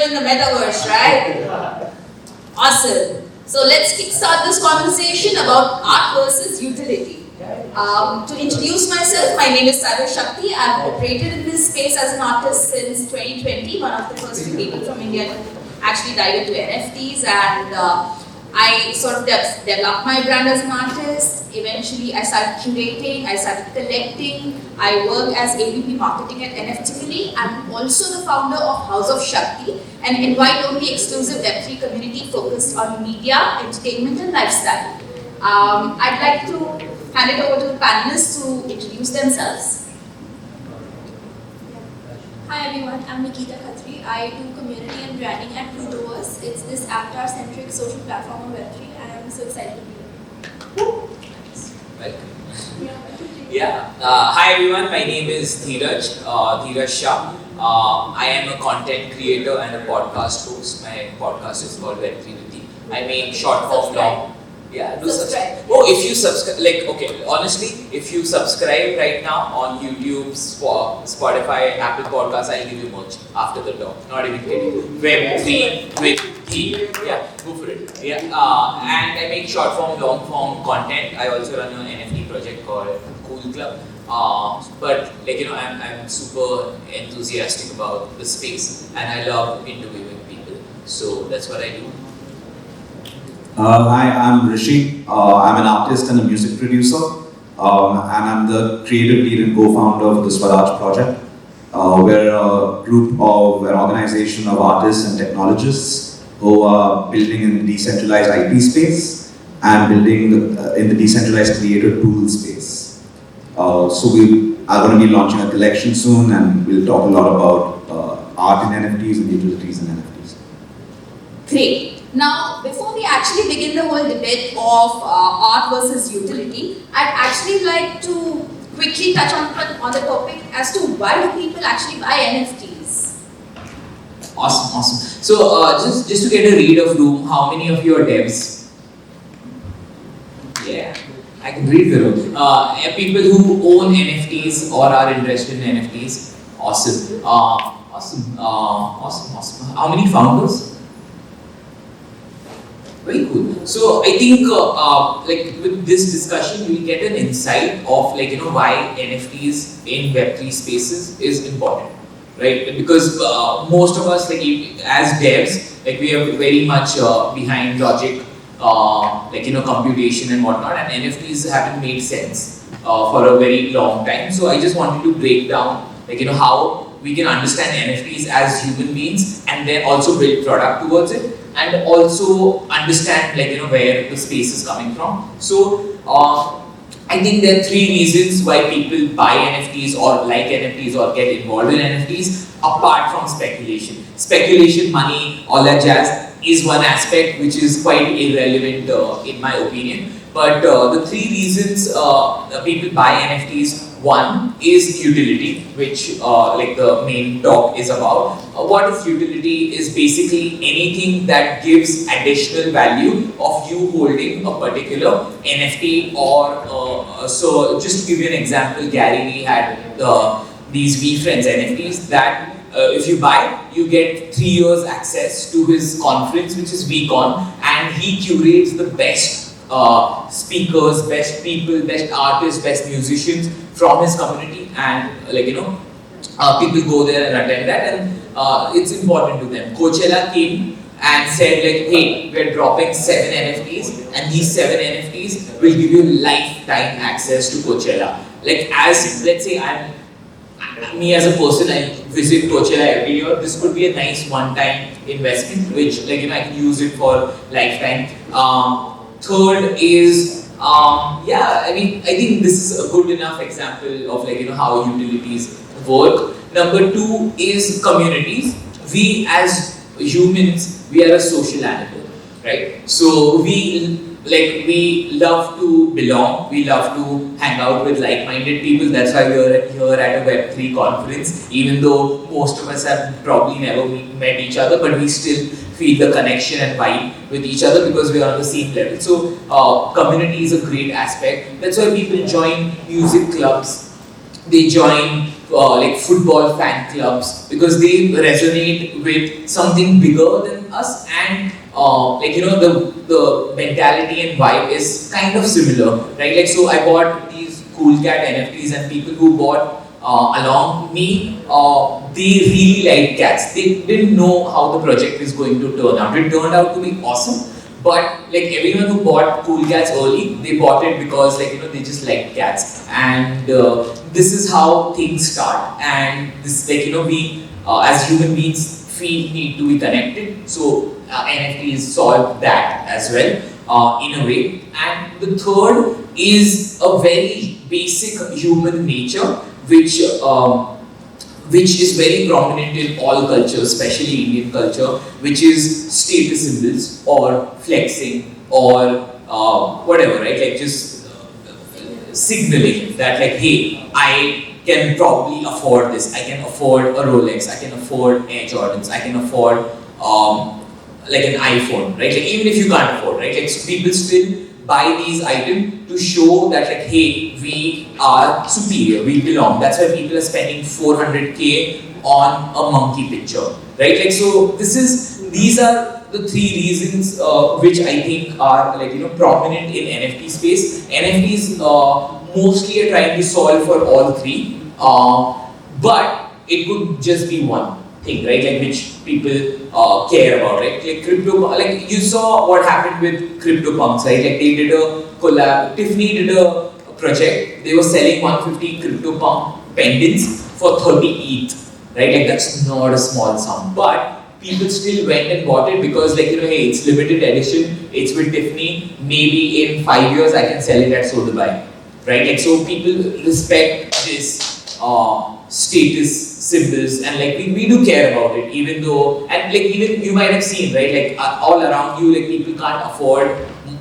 live in the metaverse, right? Awesome. So let's kickstart this conversation about art versus utility. To introduce myself, my name is Cyber Shakti. I've operated in this space as an artist since 2020, one of the first few people from India to actually dive into NFTs, and I sort of developed my brand as an artist. Eventually, I started curating, I started collecting. I work as AVP marketing at NFT. I'm also the founder of House of Shakti, an invite-only exclusive Web3 community focused on media, entertainment, and lifestyle. I'd like to hand it over to the panelists to introduce themselves. Hi everyone, I'm Nikita Khatri. I do community and branding at Plutoverse. It's this avatar-centric social platform on Web3, and I'm so excited to be here. Welcome. Hi everyone, my name is Dheeraj Shah. I am a content creator and a podcast host. My podcast is called Web3 with you. I make short form long. Yeah, do subscribe. Oh, if you subscribe, honestly, if you subscribe right now on YouTube, Spotify, Apple Podcasts, I'll give you merch after the talk. Not even kidding. Web3 with T. Yeah, go for it. Yeah, and I make short form, long form content. I also run an NFT project called Cool Club. But I'm super enthusiastic about the space, and I love interviewing people. So that's what I do. Hi, I'm Rishi. I'm an artist and a music producer, and I'm the creative lead and co-founder of the Swaraj project. We're an organization of artists and technologists who are building in the decentralized IP space and building in the decentralized creator tool space. So we are going to be launching a collection soon, and we'll talk a lot about art in NFTs and utilities in NFTs. Great. Now, before we actually begin the whole debate of art versus utility, I'd actually like to quickly touch on the topic as to why do people actually buy NFTs? Awesome. So, just to get a read of room, how many of you are devs? Yeah, I can read the room. People who own NFTs or are interested in NFTs. Awesome. How many founders? Very cool. So I think with this discussion, we'll get an insight of why NFTs in Web3 spaces is important, right? Because most of us as devs, we are very much behind logic, computation and whatnot, and NFTs haven't made sense for a very long time. So I just wanted to break down how we can understand NFTs as human beings and then also build product towards it, and also understand where the space is coming from. So I think there are three reasons why people buy NFTs or like NFTs or get involved in NFTs apart from speculation. Speculation, money, all that jazz is one aspect which is quite irrelevant in my opinion. But the three reasons people buy NFTs, one is utility, which the main talk is about. What is utility? Is basically anything that gives additional value of you holding a particular NFT or so. Just to give you an example, Gary Vee had these VeeFriends NFTs that if you buy, you get 3 years access to his conference, which is VCon, and he curates the best speakers, best people, best artists, best musicians from his community, and people go there and attend that, and it's important to them. Coachella came and said hey, we're dropping 7 NFTs, and these 7 NFTs will give you lifetime access to Coachella. As let's say me as a person, I visit Coachella every year. This could be a nice one-time investment, which I can use it for lifetime. Third is, I think this is a good enough example of how utilities work. Number 2 is communities. We as humans, we are a social animal, right? So we love to belong, we love to hang out with like-minded people. That's why we are here at a Web3 conference, even though most of us have probably never met each other, but we still feel the connection and vibe with each other because we are on the same level. So community is a great aspect. That's why people join music clubs, they join like football fan clubs, because they resonate with something bigger than us, and like the mentality and vibe is kind of similar, right? Like, so I bought these cool cat NFTs, and people who bought along me, they really liked cats. They didn't know how the project is going to turn out. It turned out to be awesome. But like everyone who bought cool cats early, they bought it because like they just liked cats, and this is how things start. And this like we as human beings feel need to be connected. So NFTs solve that as well in a way. And the third is a very basic human nature, which is very prominent in all cultures, especially Indian culture, which is status symbols or flexing or whatever, right? Like just signaling that like, hey, I can probably afford this. I can afford a Rolex. I can afford Air Jordans. I can afford like an iPhone, right? Like even if you can't afford, right? Like so people still buy these items to show that like, hey, we are superior, we belong. That's why people are spending 400k on a monkey picture, right? Like so, these are the three reasons which I think are like prominent in NFT space. NFTs mostly are trying to solve for all three, but it could just be one thing, right? Like which people care about, right? Like crypto, like you saw what happened with CryptoPunks, right? Like they did a collab. Tiffany did a project. They were selling 150 CryptoPunk pendants for 30 ETH, right? Like that's not a small sum, but people still went and bought it because like hey, it's limited edition. It's with Tiffany. Maybe in 5 years I can sell it at Sotheby's, right? Like so people respect this status symbols, and like we do care about it, even though, and like even you might have seen, right, like all around you, like people can't afford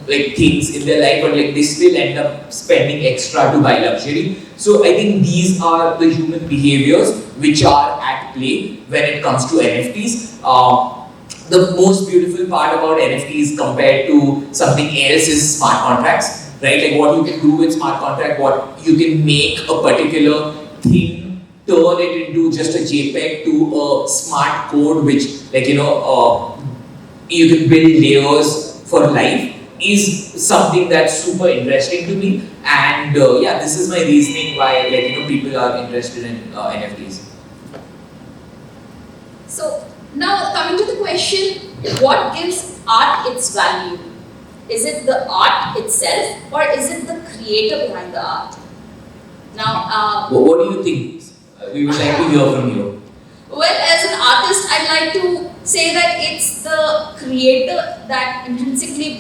like things in their life, but like they still end up spending extra to buy luxury. So I think these are the human behaviors which are at play when it comes to NFTs. The most beautiful part about NFTs compared to something else is smart contracts, right? Like what you can do with smart contract, what you can make a particular thing, turn it into just a JPEG to a smart code, which like you can build layers for life, is something that's super interesting to me. And yeah, this is my reasoning why like people are interested in NFTs. So now coming to the question, what gives art its value? Is it the art itself, or is it the creator behind the art? Now, What do you think? We would like to hear from you. well, as an artist, I'd like to say that it's the creator that intrinsically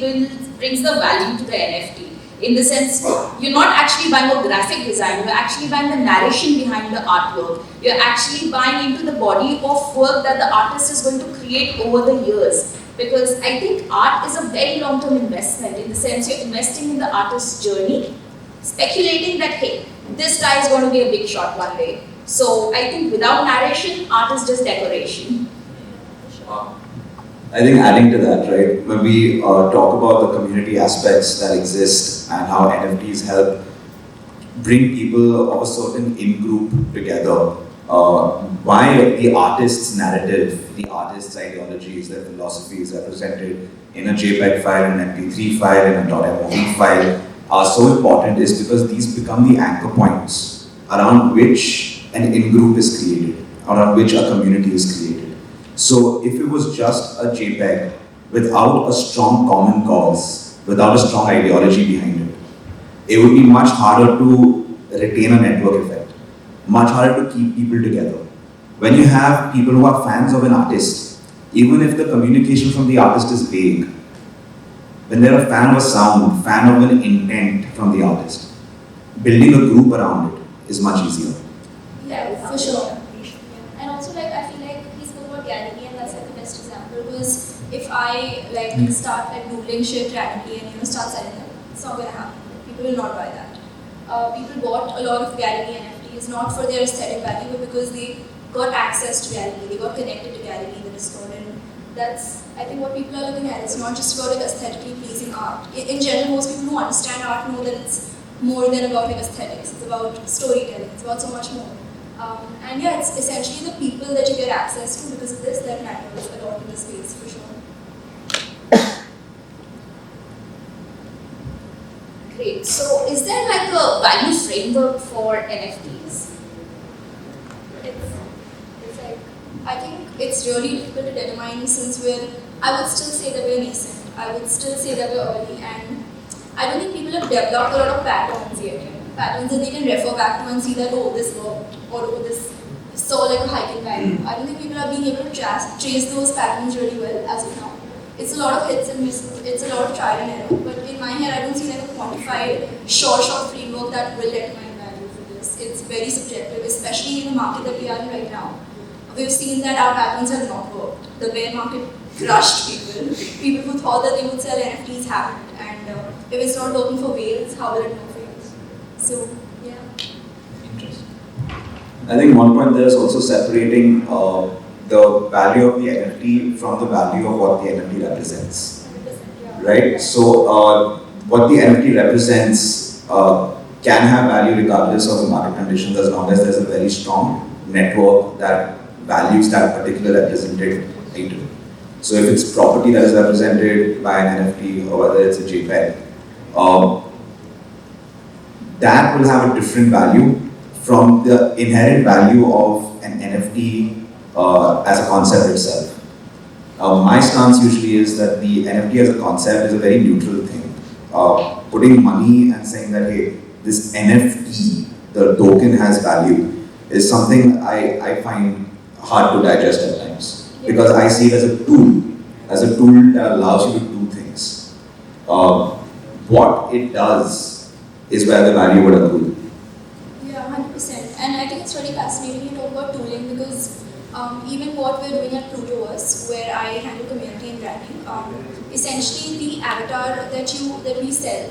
brings the value to the NFT. In the sense, you're not actually buying a graphic design, you're actually buying the narration behind the artwork. You're actually buying into the body of work that the artist is going to create over the years. Because I think art is a very long-term investment, in the sense you're investing in the artist's journey, speculating that, hey, this guy is going to be a big shot one day. So I think without narration, art is just decoration. I think adding to that, right, when we talk about the community aspects that exist and how NFTs help bring people of a certain in-group together, why the artist's narrative, the artist's ideologies, their philosophies represented in a JPEG file, an MP3 file, in a .mov file are so important is because these become the anchor points around which an in-group is created, around which a community is created. So if it was just a JPEG without a strong common cause, without a strong ideology behind it, it would be much harder to retain a network effect, much harder to keep people together. When you have people who are fans of an artist, even if the communication from the artist is vague, when they're a fan of a sound, fan of an intent from the artist, building a group around it is much easier. Yeah, for sure. And also, like, I feel like he spoke about gallery, and that's like the best example. Because if I like start like doodling shit randomly and start selling them, it's not gonna happen. People will not buy that. People bought a lot of gallery NFTs not for their aesthetic value, but because they got access to gallery, they got connected to gallery in the Discord, and that's I think what people are looking at. It's not just about like aesthetically pleasing art. In general, most people who understand art know that it's more than about like aesthetics. It's about storytelling. It's about so much more. And yeah, it's essentially the people that you get access to because of this that matters a lot in the space for sure. Great. So, is there like a value framework for NFTs? It's like, I think it's really difficult to determine since I would still say that we're nascent. I would still say that we're early, and I don't think people have developed a lot of patterns yet. Patterns that they can refer back to and see that, oh, this worked, or oh, this saw like a hike in value. I don't think people are being able to trace those patterns really well as of now. It's a lot of hits and misses, it's a lot of trial and error, but in my head I don't see like a quantified short framework that will determine value for this. It's very subjective, especially in the market that we are in right now. We've seen that our patterns have not worked. The bear market crushed people. People who thought that they would sell NFTs haven't, and if it's not working for whales, how will it work for you? So, yeah. Interesting. I think one point there is also separating the value of the NFT from the value of what the NFT represents. Right? So, what the NFT represents can have value regardless of the market conditions as long as there's a very strong network that values that particular represented item. So, if it's property that is represented by an NFT or whether it's a JPEG, that will have a different value from the inherent value of an NFT as a concept itself. My stance usually is that the NFT as a concept is a very neutral thing. Putting money and saying that, hey, this NFT, the token has value, is something I find hard to digest at times. Because I see it as a tool that allows you to do things. What it does is where the value would accrue. Yeah, 100%. And I think it's really fascinating you talk about tooling because even what we're doing at Plutoverse, where I handle community and branding, essentially the avatar that we sell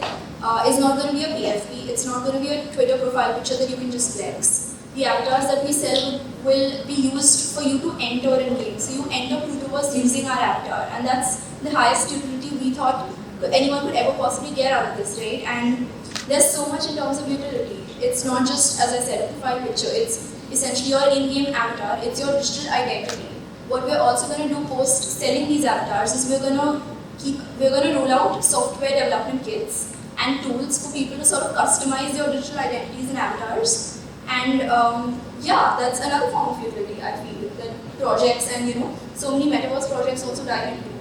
is not going to be a PFP, it's not going to be a Twitter profile picture that you can just flex. The avatars that we sell will be used for you to enter in game. So you enter Plutoverse using our avatar, and that's the highest utility we thought anyone could ever possibly get out of this, right? And there's so much in terms of utility. It's not just, as I said, a profile picture. It's essentially your in-game avatar. It's your digital identity. What we're also going to do post selling these avatars is we're going to roll out software development kits and tools for people to sort of customize their digital identities and avatars. And yeah, that's another form of utility. I feel that projects and so many metaverse projects also dive into.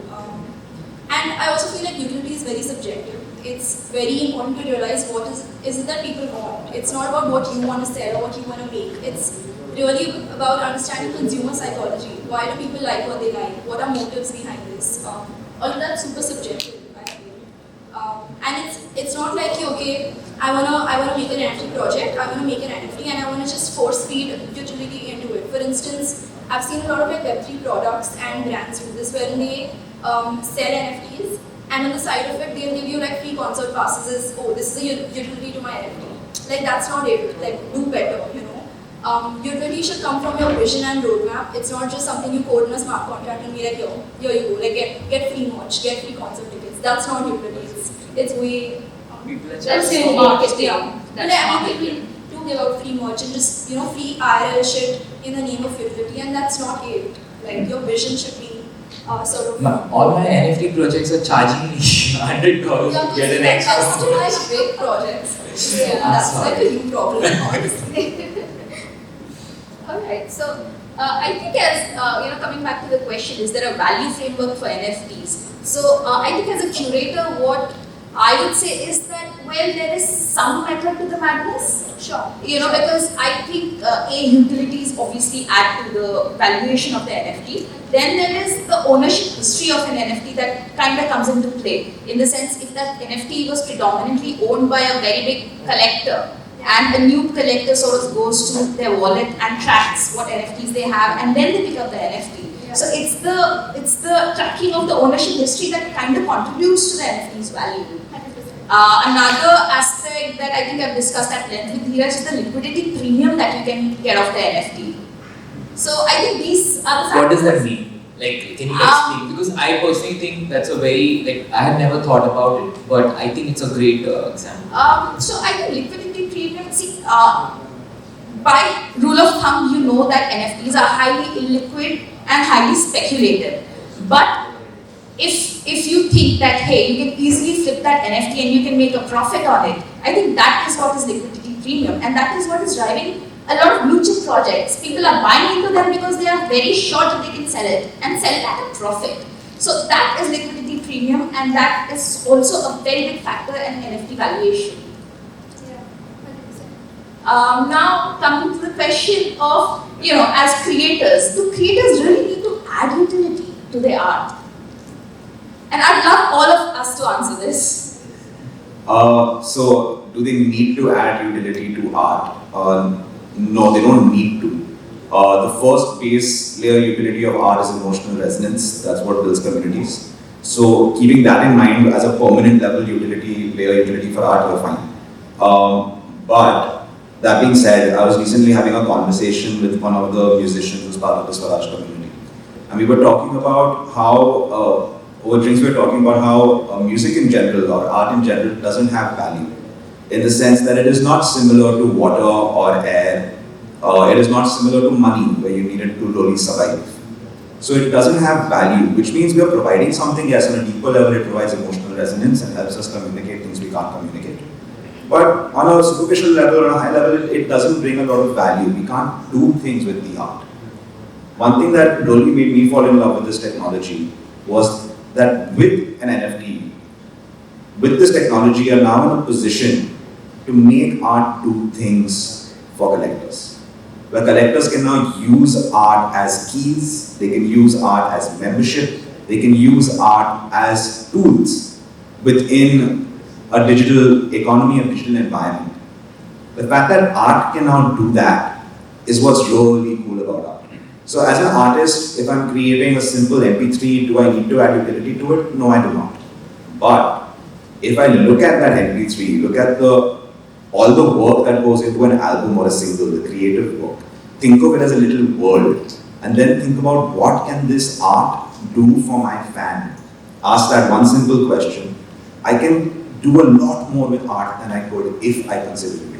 And I also feel like utility is very subjective. It's very important to realize what is it that people want. It's not about what you want to sell or what you want to make. It's really about understanding consumer psychology. Why do people like what they like? What are motives behind this? All of that's super subjective, I feel. And it's not like okay, I wanna make an NFT project. I wanna make an NFT, and I wanna just force feed utility into it. For instance, I've seen a lot of like Web3 products and brands do this, wherein they sell NFTs. And on the side of it, they'll give you like free concert passes. This is a utility to my NFT. Like that's not it. Like do better, Utility should come from your vision and roadmap. It's not just something you code in a smart contract and be like, here you go. Like get free merch, get free concert tickets. That's not utility. It's way. That's marketing. People do give out free merch and just free IRL shit in the name of utility, and that's not it. Like your vision should be. Sort of all my NFT projects are charging me $100 to get an extra. Customized big projects. Yeah, that's like a new problem, honestly. Alright, so I think as coming back to the question, is there a value framework for NFTs? So I think as a curator, what I would say is that there is some method to the madness. Sure. Because I think utilities obviously add to the valuation of the NFT. Then there is the ownership history of an NFT that kind of comes into play. In the sense, if that NFT was predominantly owned by a very big collector, and a new collector sort of goes to their wallet and tracks what NFTs they have, and then they pick up the NFT. Yeah. So it's the tracking of the ownership history that kind of contributes to the NFT's value. Another aspect that I think I've discussed at length with Dheeraj is the liquidity premium that you can get off the NFT. So I think these are the factors. What does that mean? Like, can you explain? Because I personally think that's a very, I had never thought about it, but I think it's a great example. So I think liquidity premium, by rule of thumb, you know that NFTs are highly illiquid and highly speculative. But if you think that, hey, you can easily flip that NFT and you can make a profit on it, I think that is what is liquidity premium, and that is what is driving a lot of blue chip projects. People are buying into them because they are very sure that they can sell it and sell it at a profit. So that is liquidity premium, and that is also a very big factor in NFT valuation. Yeah, 100%. Now coming to the question of, as creators, do creators really need to add utility to their art? And I'd love all of us to answer this. So, do they need to add utility to art? No, they don't need to. The first base layer utility of art is emotional resonance. That's what builds communities. So, keeping that in mind as a permanent level layer utility for art, you're fine. But that being said, I was recently having a conversation with one of the musicians who's part of the Swaraj community, and we were talking about how. Over drinks, we were talking about how music in general or art in general doesn't have value, in the sense that it is not similar to water or air. It is not similar to money, where you need it to really survive. So it doesn't have value, which means we are providing something. Yes, on a deeper level, it provides emotional resonance and helps us communicate things we can't communicate. But on a superficial level or a high level, it doesn't bring a lot of value. We can't do things with the art. One thing that really made me fall in love with this technology was that with an NFT, with this technology, you are now in a position to make art do things for collectors. Where collectors can now use art as keys, they can use art as membership, they can use art as tools within a digital economy, a digital environment. The fact that art can now do that is what's really cool about art. So as an artist, if I'm creating a simple MP3, do I need to add utility to it? No, I do not. But if I look at that MP3, look at all the work that goes into an album or a single, the creative work, think of it as a little world, and then think about what can this art do for my fan. Ask that one simple question. I can do a lot more with art than I could if I consider it.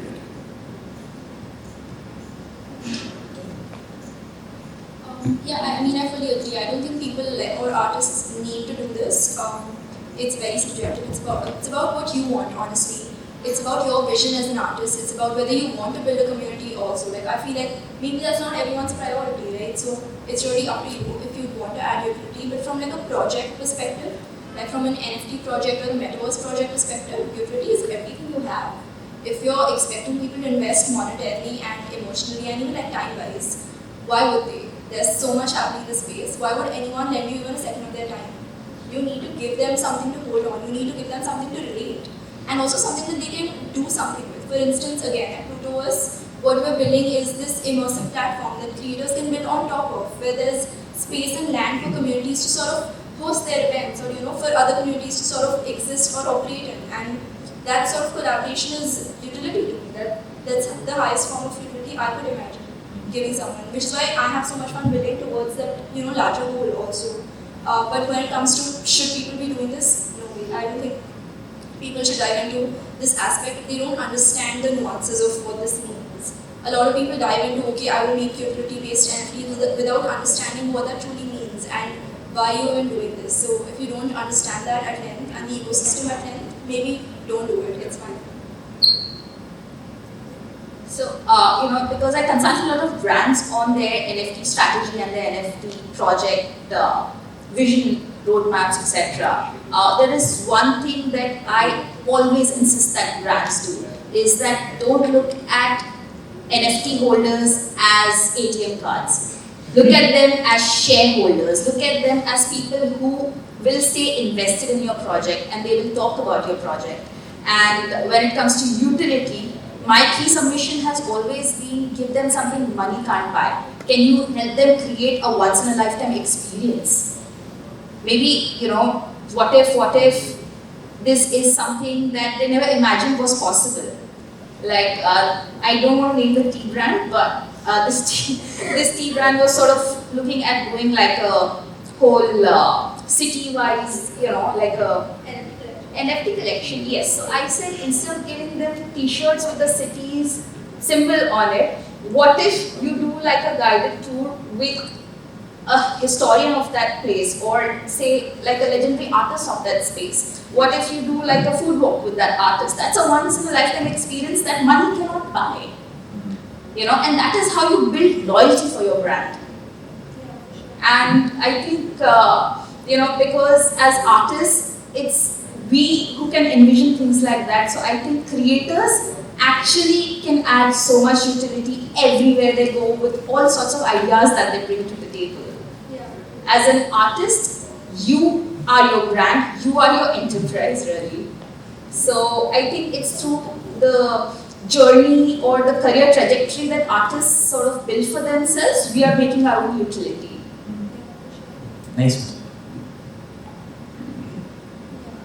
Yeah, I mean, I fully agree. I don't think people or artists need to do this. It's very subjective. It's about what you want, honestly. It's about your vision as an artist. It's about whether you want to build a community also. Like, I feel like maybe that's not everyone's priority, right? So it's really up to you if you want to add utility. But from like a project perspective, like from an NFT project or a metaverse project perspective, utility is everything you have. If you're expecting people to invest monetarily and emotionally and even like time-wise, why would they? There's so much happening in the space. Why would anyone lend you even a second of their time? You need to give them something to hold on. You need to give them something to relate. And also something that they can do something with. For instance, again, at Plutoverse, what we're building is this immersive platform that creators can build on top of, where there's space and land for communities to sort of host their events, or for other communities to sort of exist or operate in. And that sort of collaboration is utility to me. That's the highest form of utility I could imagine giving someone, which is why I have so much fun building towards that larger goal also. But when it comes to should people be doing this, no way. I don't think people should dive into this aspect. They don't understand the nuances of what this means. A lot of people dive into, okay, I will make utility-based NFT without understanding what that truly means and why you're even doing this. So if you don't understand that at length and the ecosystem at length, maybe don't do it. It's fine. So, because I consult a lot of brands on their NFT strategy and their NFT project vision, roadmaps, etc. There is one thing that I always insist that brands do, is that don't look at NFT holders as ATM cards. Look at them as shareholders. Look at them as people who will stay invested in your project and they will talk about your project. And when it comes to utility, my key submission has always been give them something money can't buy. Can you help them create a once in a lifetime experience? Maybe, what if this is something that they never imagined was possible? Like, I don't want to name the tea brand, but this tea brand was sort of looking at doing like a whole city-wise, like a NFT collection, yes. So I said instead of giving them t-shirts with the city's symbol on it, what if you do like a guided tour with a historian of that place, or say like a legendary artist of that space? What if you do like a food walk with that artist? That's a once in a lifetime experience that money cannot buy. You know, and that is how you build loyalty for your brand. And I think, you know, because as artists, it's we who can envision things like that. So I think creators actually can add so much utility everywhere they go with all sorts of ideas that they bring to the table. Yeah. As an artist, you are your brand, you are your enterprise really. So I think it's through the journey or the career trajectory that artists sort of build for themselves, we are making our own utility. Nice.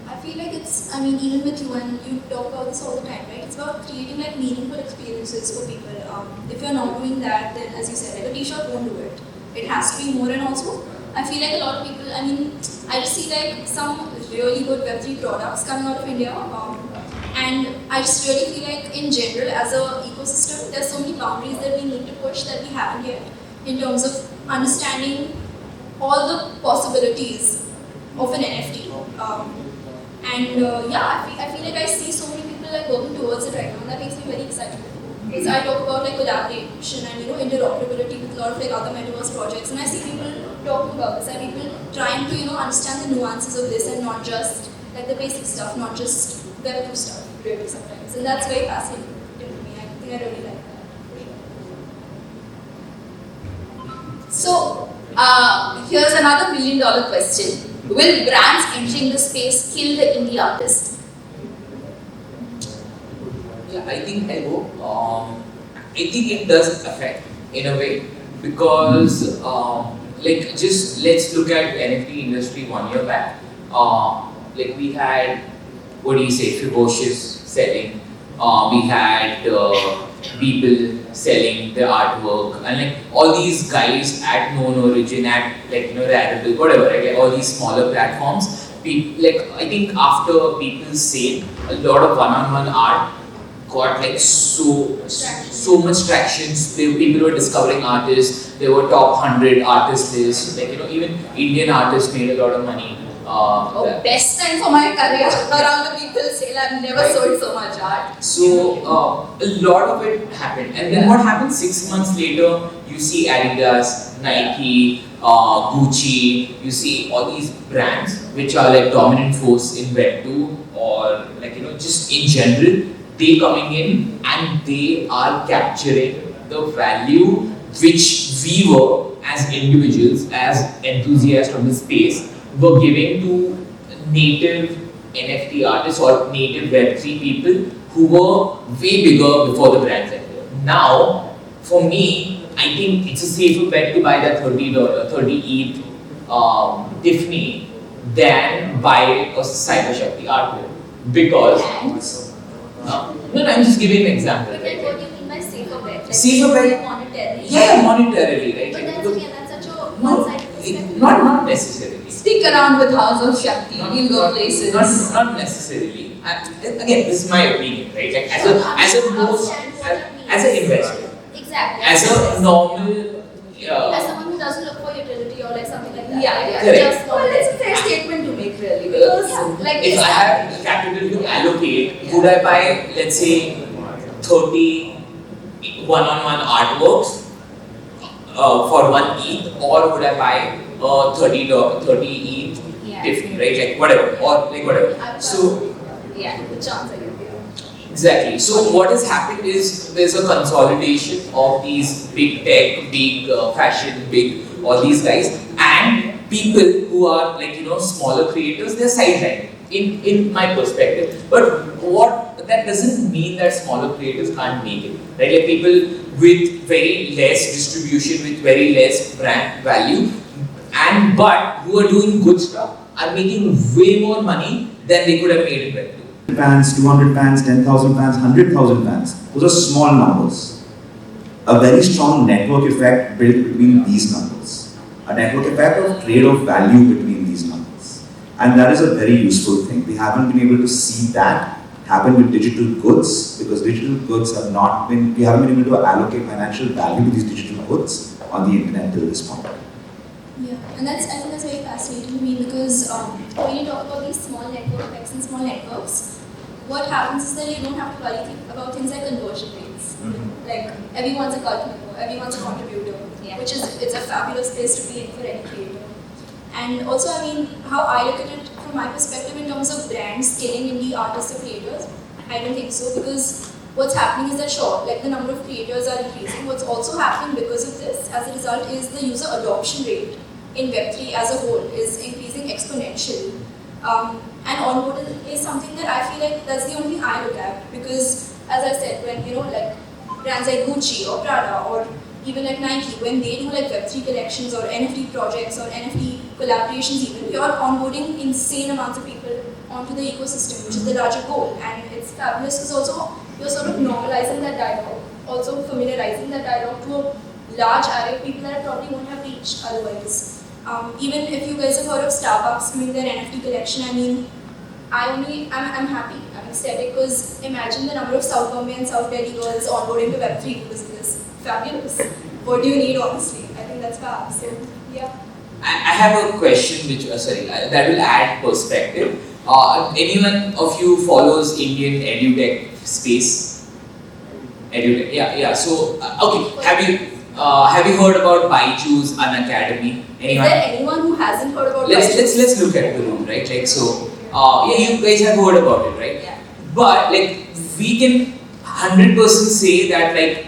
I feel like it's, I mean, even with you, and you talk about this all the time, right? It's about creating like meaningful experiences for people. If you're not doing that, then as you said, like a t-shirt won't do it. It has to be more. And also, I feel like a lot of people, I mean, I just see like some really good Web3 products coming out of India. And I just really feel like in general, as a ecosystem, there's so many boundaries that we need to push that we haven't yet in terms of understanding all the possibilities of an NFT. Yeah, I feel like I see so many people like working towards it right now, and that makes me very excited. Because I talk about like collaboration and interoperability with a lot of like other metaverse projects, and I see people talking about this, and people trying to understand the nuances of this and not just like the basic stuff, not just Web2 stuff, really sometimes, and that's very fascinating to me. I think I really like that. So, here's another $1 million question. Will brands entering the space kill the indie artist? Yeah, I think I go. I think it does affect in a way because like just let's look at NFT industry 1 year back. Like we had ferocious selling. We had people selling their artwork, and like all these guys at Known Origin, at Rarible, whatever, right? Like all these smaller platforms. Like I think after people's sale, a lot of one-on-one art got like so much traction. People were discovering artists. They were top 100 artist lists. Like even Indian artists made a lot of money. Best time for my career around the people's sale. I've never sold so much art. So a lot of it happened, and then what happened 6 months later? You see Adidas, Nike, Gucci. You see all these brands which are like dominant force in Web2 or just in general. They coming in and they are capturing the value which we were as individuals, as enthusiasts of the space, were giving to native NFT artists or native Web3 people who were way bigger before the brands entered. Now, for me, I think it's a safer bet to buy that $30 ETH Tiffany than buy a Cyber Shakti artwork because. No, I'm just giving an example. But then what do you mean by safer bet? Like Safer bet? Monetarily? Yeah, monetarily, right? But then again, that's such a No, one-sided perspective. not necessarily. Stick around with House of Shakti. You'll go places. Not necessarily. Again, this is my opinion, right? Like as an investor, Exactly. as a normal. As someone who doesn't look for utility or like something like that. Yeah. Correct. Just Well, it's a fair statement to make, really, because If I have capital to allocate, would I buy, let's say, 30 one-on-one artworks for 1 ETH, or would I buy 30 ETH Tiffany, right? Like whatever, or like whatever. So the chance I get. exactly. So what has happened is there's a consolidation of these big tech, big fashion, big all these guys, and people who are smaller creators, they're sidelined in my perspective. But that doesn't mean that smaller creators can't make it, right? Like people with very less distribution, with very less brand value, but who are doing good stuff are making way more money than they could have made in Web2. Fans, 200 fans, 10,000 fans, 100,000 fans. Those are small numbers. A very strong network effect built between these numbers. A network effect of trade of value between these numbers. And that is a very useful thing. We haven't been able to see that happen with digital goods, because digital goods have not been, we haven't been able to allocate financial value to these digital goods on the internet till this point. Yeah, and I think that's very fascinating to me because when you talk about these small networks and small networks, what happens is that you don't have to worry about things like conversion rates. Like everyone's a cult member, everyone's a contributor, which is it's a fabulous place to be in for any creator. And also, I mean, how I look at it from my perspective in terms of brands scaling indie artists or creators, I don't think so, because what's happening is that sure, like the number of creators are increasing. What's also happening because of this, as a result, is the user adoption rate in Web3 as a whole is increasing exponentially. And onboard is something that I feel like that's the only thing I look at, because as I said, when like brands like Gucci or Prada or even like Nike, when they do like Web3 collections or NFT projects or NFT collaborations even, you're onboarding insane amounts of people onto the ecosystem, which is the larger goal. And it's fabulous because also you're sort of normalizing that dialogue, also familiarizing that dialogue to a large array of people that I probably won't have reached otherwise. Even if you guys have heard of Starbucks doing their NFT collection, I mean, I'm happy, I'm ecstatic, because imagine the number of South Bombay and South Delhi girls onboarding to Web3 because of this. Fabulous. What do you need, honestly? I think that's fab. So, yeah. I have a question which, that will add perspective. Anyone of you follows Indian edutech space? Edutech, yeah. So, okay, have you heard about Byju's Unacademy? Anyone? Is there anyone who hasn't heard about Let's look at the room, right? Like so, you guys have heard about it, right? Yeah. But like we can 100% say that like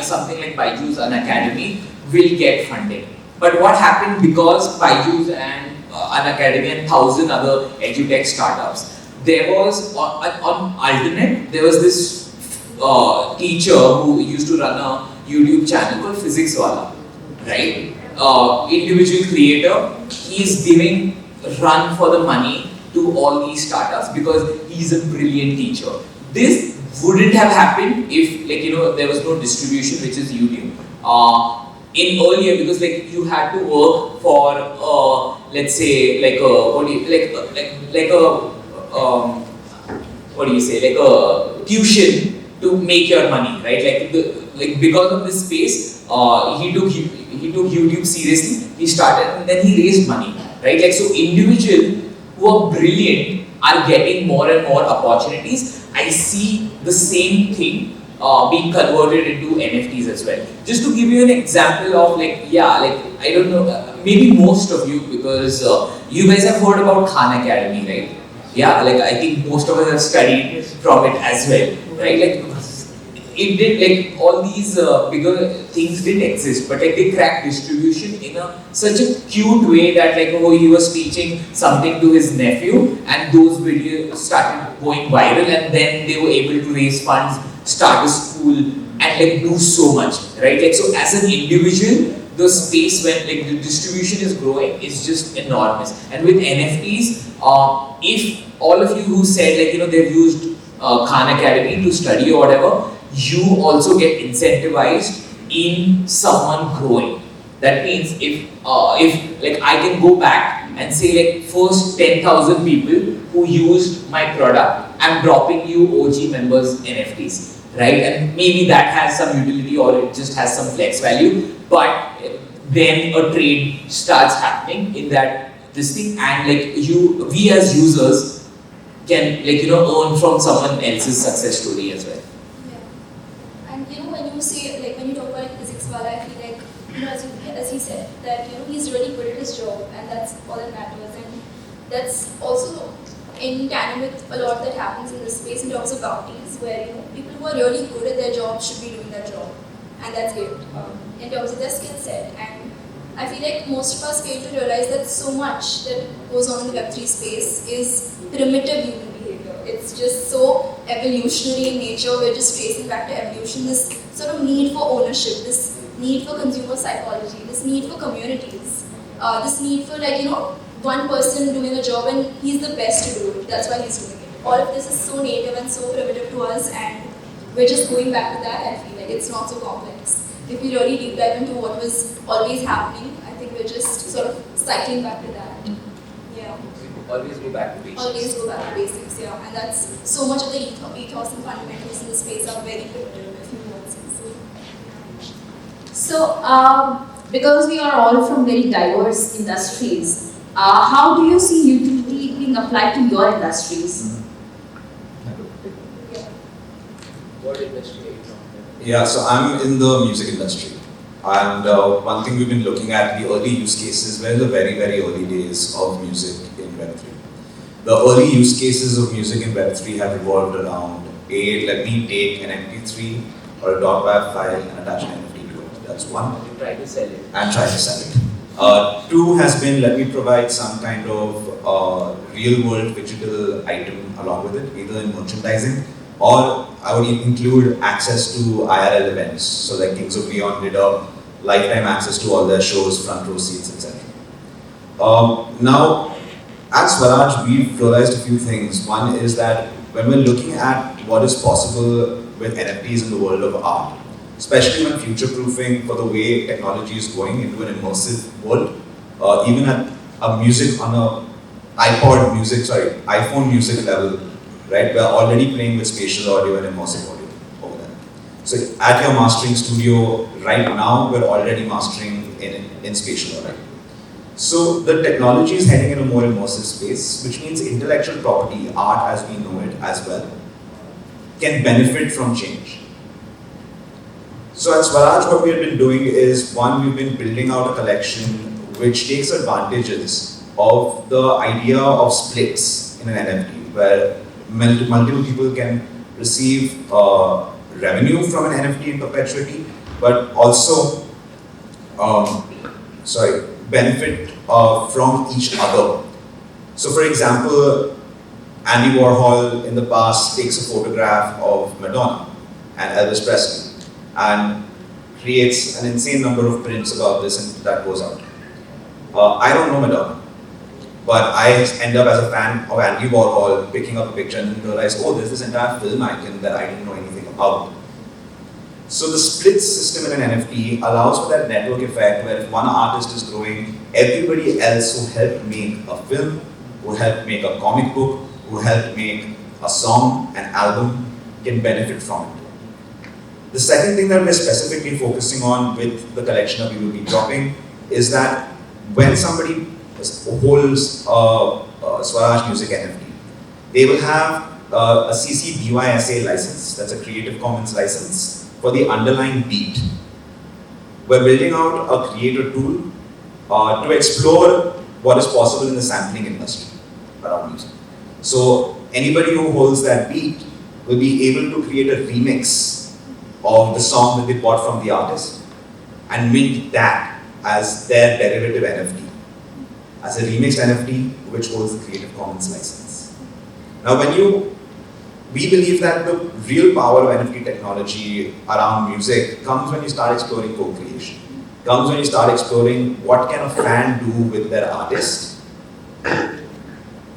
something like Byju's Unacademy will get funding. But what happened because Byju's and Unacademy and 1,000 other edutech startups, there was on alternate there was this teacher who used to run a YouTube channel called Physics Wala, right? Individual creator, he's giving run for the money to all these startups because he's a brilliant teacher. This wouldn't have happened if there was no distribution, which is YouTube. In earlier, because you had to work for let's say like a tuition to make your money, right? Because of this space, he took YouTube seriously. He started and then he raised money, right? So individuals who are brilliant are getting more and more opportunities. I see the same thing being converted into NFTs as well. Just to give you an example of I don't know, maybe most of you, because you guys have heard about Khan Academy, right? Yeah, I think most of us have studied from it as well, right? It did all these bigger things didn't exist, but they cracked distribution in such a cute way that he was teaching something to his nephew, and those videos started going viral, and then they were able to raise funds, start a school, and do so much, right? So as an individual, the space when the distribution is growing is just enormous. And with NFTs, if all of you who said they've used Khan Academy to study or whatever, you also get incentivized in someone growing. That means if I can go back and say first 10,000 people who used my product, I'm dropping you OG members NFTs, right? And maybe that has some utility or it just has some flex value, but then a trade starts happening in this thing, and we as users can earn from someone else's success story as well. And when you say, when you talk about Physics Wala, I feel as he said, that he's really good at his job, and that's all that matters. And that's also in tandem with a lot that happens in this space in terms of bounties, where people who are really good at their job should be doing their job, and that's it in terms of their skill set. And I feel like most of us fail to realize that so much that goes on in the Web3 space is primitive human behavior. It's just so evolutionary in nature. We're just tracing back to evolution, this sort of need for ownership, this need for consumer psychology, this need for communities, this need for one person doing a job and he's the best to do it. That's why he's doing it. All of this is so native and so primitive to us, and we're just going back to that. I feel like it's not so complex. If we really deep dive into what was always happening, I think we're just sort of cycling back to that. Yeah. Always go back to basics. Always go back to basics, yeah. And that's so much of the ethos and fundamentals in the space are very primitive, if you want to say. So, because we are all from very diverse industries, how do you see utility being applied to your industries? What industry are you from? Yeah, so I'm in the music industry. And one thing we've been looking at, the early use cases, were the very, very early days of music in Web3. The early use cases of music in Web3 have revolved around, let me take an MP3 or a .wav file and attach an NFT to it. That's one. You try to sell it. And try to sell it. Two has been, let me provide some kind of real-world digital item along with it, either in merchandising, or I would include access to IRL events. So like Kings of Leon did a lifetime access to all their shows, front row seats, etc. Now, at Swaraj, we've realized a few things. One is that when we're looking at what is possible with NFTs in the world of art, especially when future-proofing for the way technology is going into an immersive world, even at a music on a iPhone music level, right? We're already playing with spatial audio and immersive audio over there. So at your mastering studio right now, we're already mastering in spatial audio. So the technology is heading in a more immersive space, which means intellectual property, art as we know it as well, can benefit from change. So at Swaraj, what we have been doing is, one, we've been building out a collection which takes advantages of the idea of splits in an NFT, where multiple people can receive revenue from an NFT in perpetuity, but also benefit from each other. So for example, Andy Warhol in the past takes a photograph of Madonna and Elvis Presley and creates an insane number of prints about this, and that goes out. I don't know Madonna, but I end up as a fan of Andy Warhol picking up a picture and realize, oh, there's this entire film icon that I didn't know anything about. So the split system in an NFT allows for that network effect where if one artist is growing, everybody else who helped make a film, who helped make a comic book, who helped make a song, an album, can benefit from it. The second thing that we're specifically focusing on with the collection that we will be dropping is that when somebody holds a Swaraj Music NFT, they will have a CC BY-SA license, that's a Creative Commons license, for the underlying beat. We're building out a creator tool to explore what is possible in the sampling industry around music. So anybody who holds that beat will be able to create a remix of the song that they bought from the artist and mint that as their derivative NFT, as a remixed NFT which holds the Creative Commons license. Now we believe that the real power of NFT technology around music comes when you start exploring co-creation. Comes when you start exploring what can a fan do with their artist,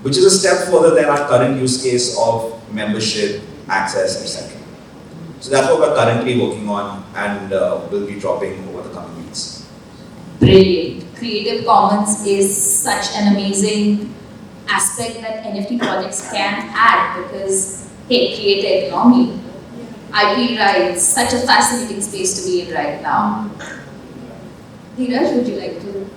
which is a step further than our current use case of membership, access, etc. So that's what we're currently working on and will be dropping over the coming weeks. Brilliant. Creative Commons is such an amazing aspect that NFT projects can add because, hey, creator economy, IP rights, such a fascinating space to be in right now. Dheeraj, would you like to?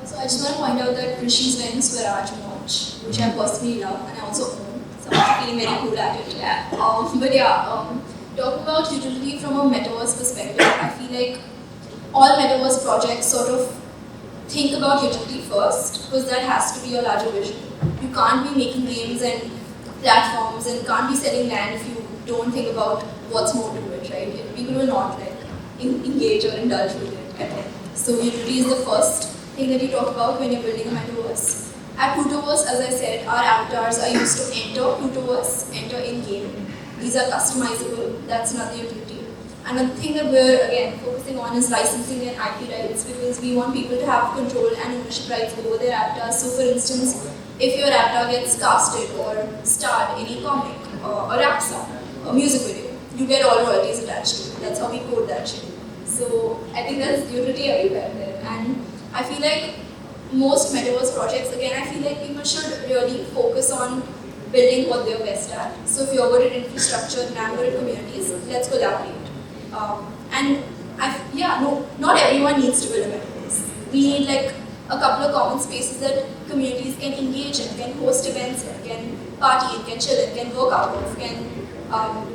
So I just want to point out that Rishi's wearing Swaraj merch, which I personally love and I also own. So I'm feeling very cool at it. Yeah. Talking about utility from a metaverse perspective, I feel like all metaverse projects sort of think about utility first because that has to be your larger vision. You can't be making games and platforms and can't be selling land if you don't think about what's more to it, right? People will not engage or indulge with it. So utility is the first thing that you talk about when you're building a metaverse. At Plutoverse, as I said, our avatars are used to enter Plutoverse, enter in-game. These are customizable, that's another utility. And the thing that we're, again, focusing on is licensing and IP rights because we want people to have control and ownership rights over their avatars. So for instance, if your avatar gets casted or starred in a comic or a rap song, a music video, you get all royalties attached to it. That's how we code that shit. So I think there's utility everywhere there. And I feel like most metaverse projects, again, I feel like people should really focus on building what they're best at. So if you're good at infrastructure and I'm good at communities, let's collaborate. And not everyone needs to build a metaverse. We need like a couple of common spaces that communities can engage in, can host events in, can party in, can chill in, can work out of, can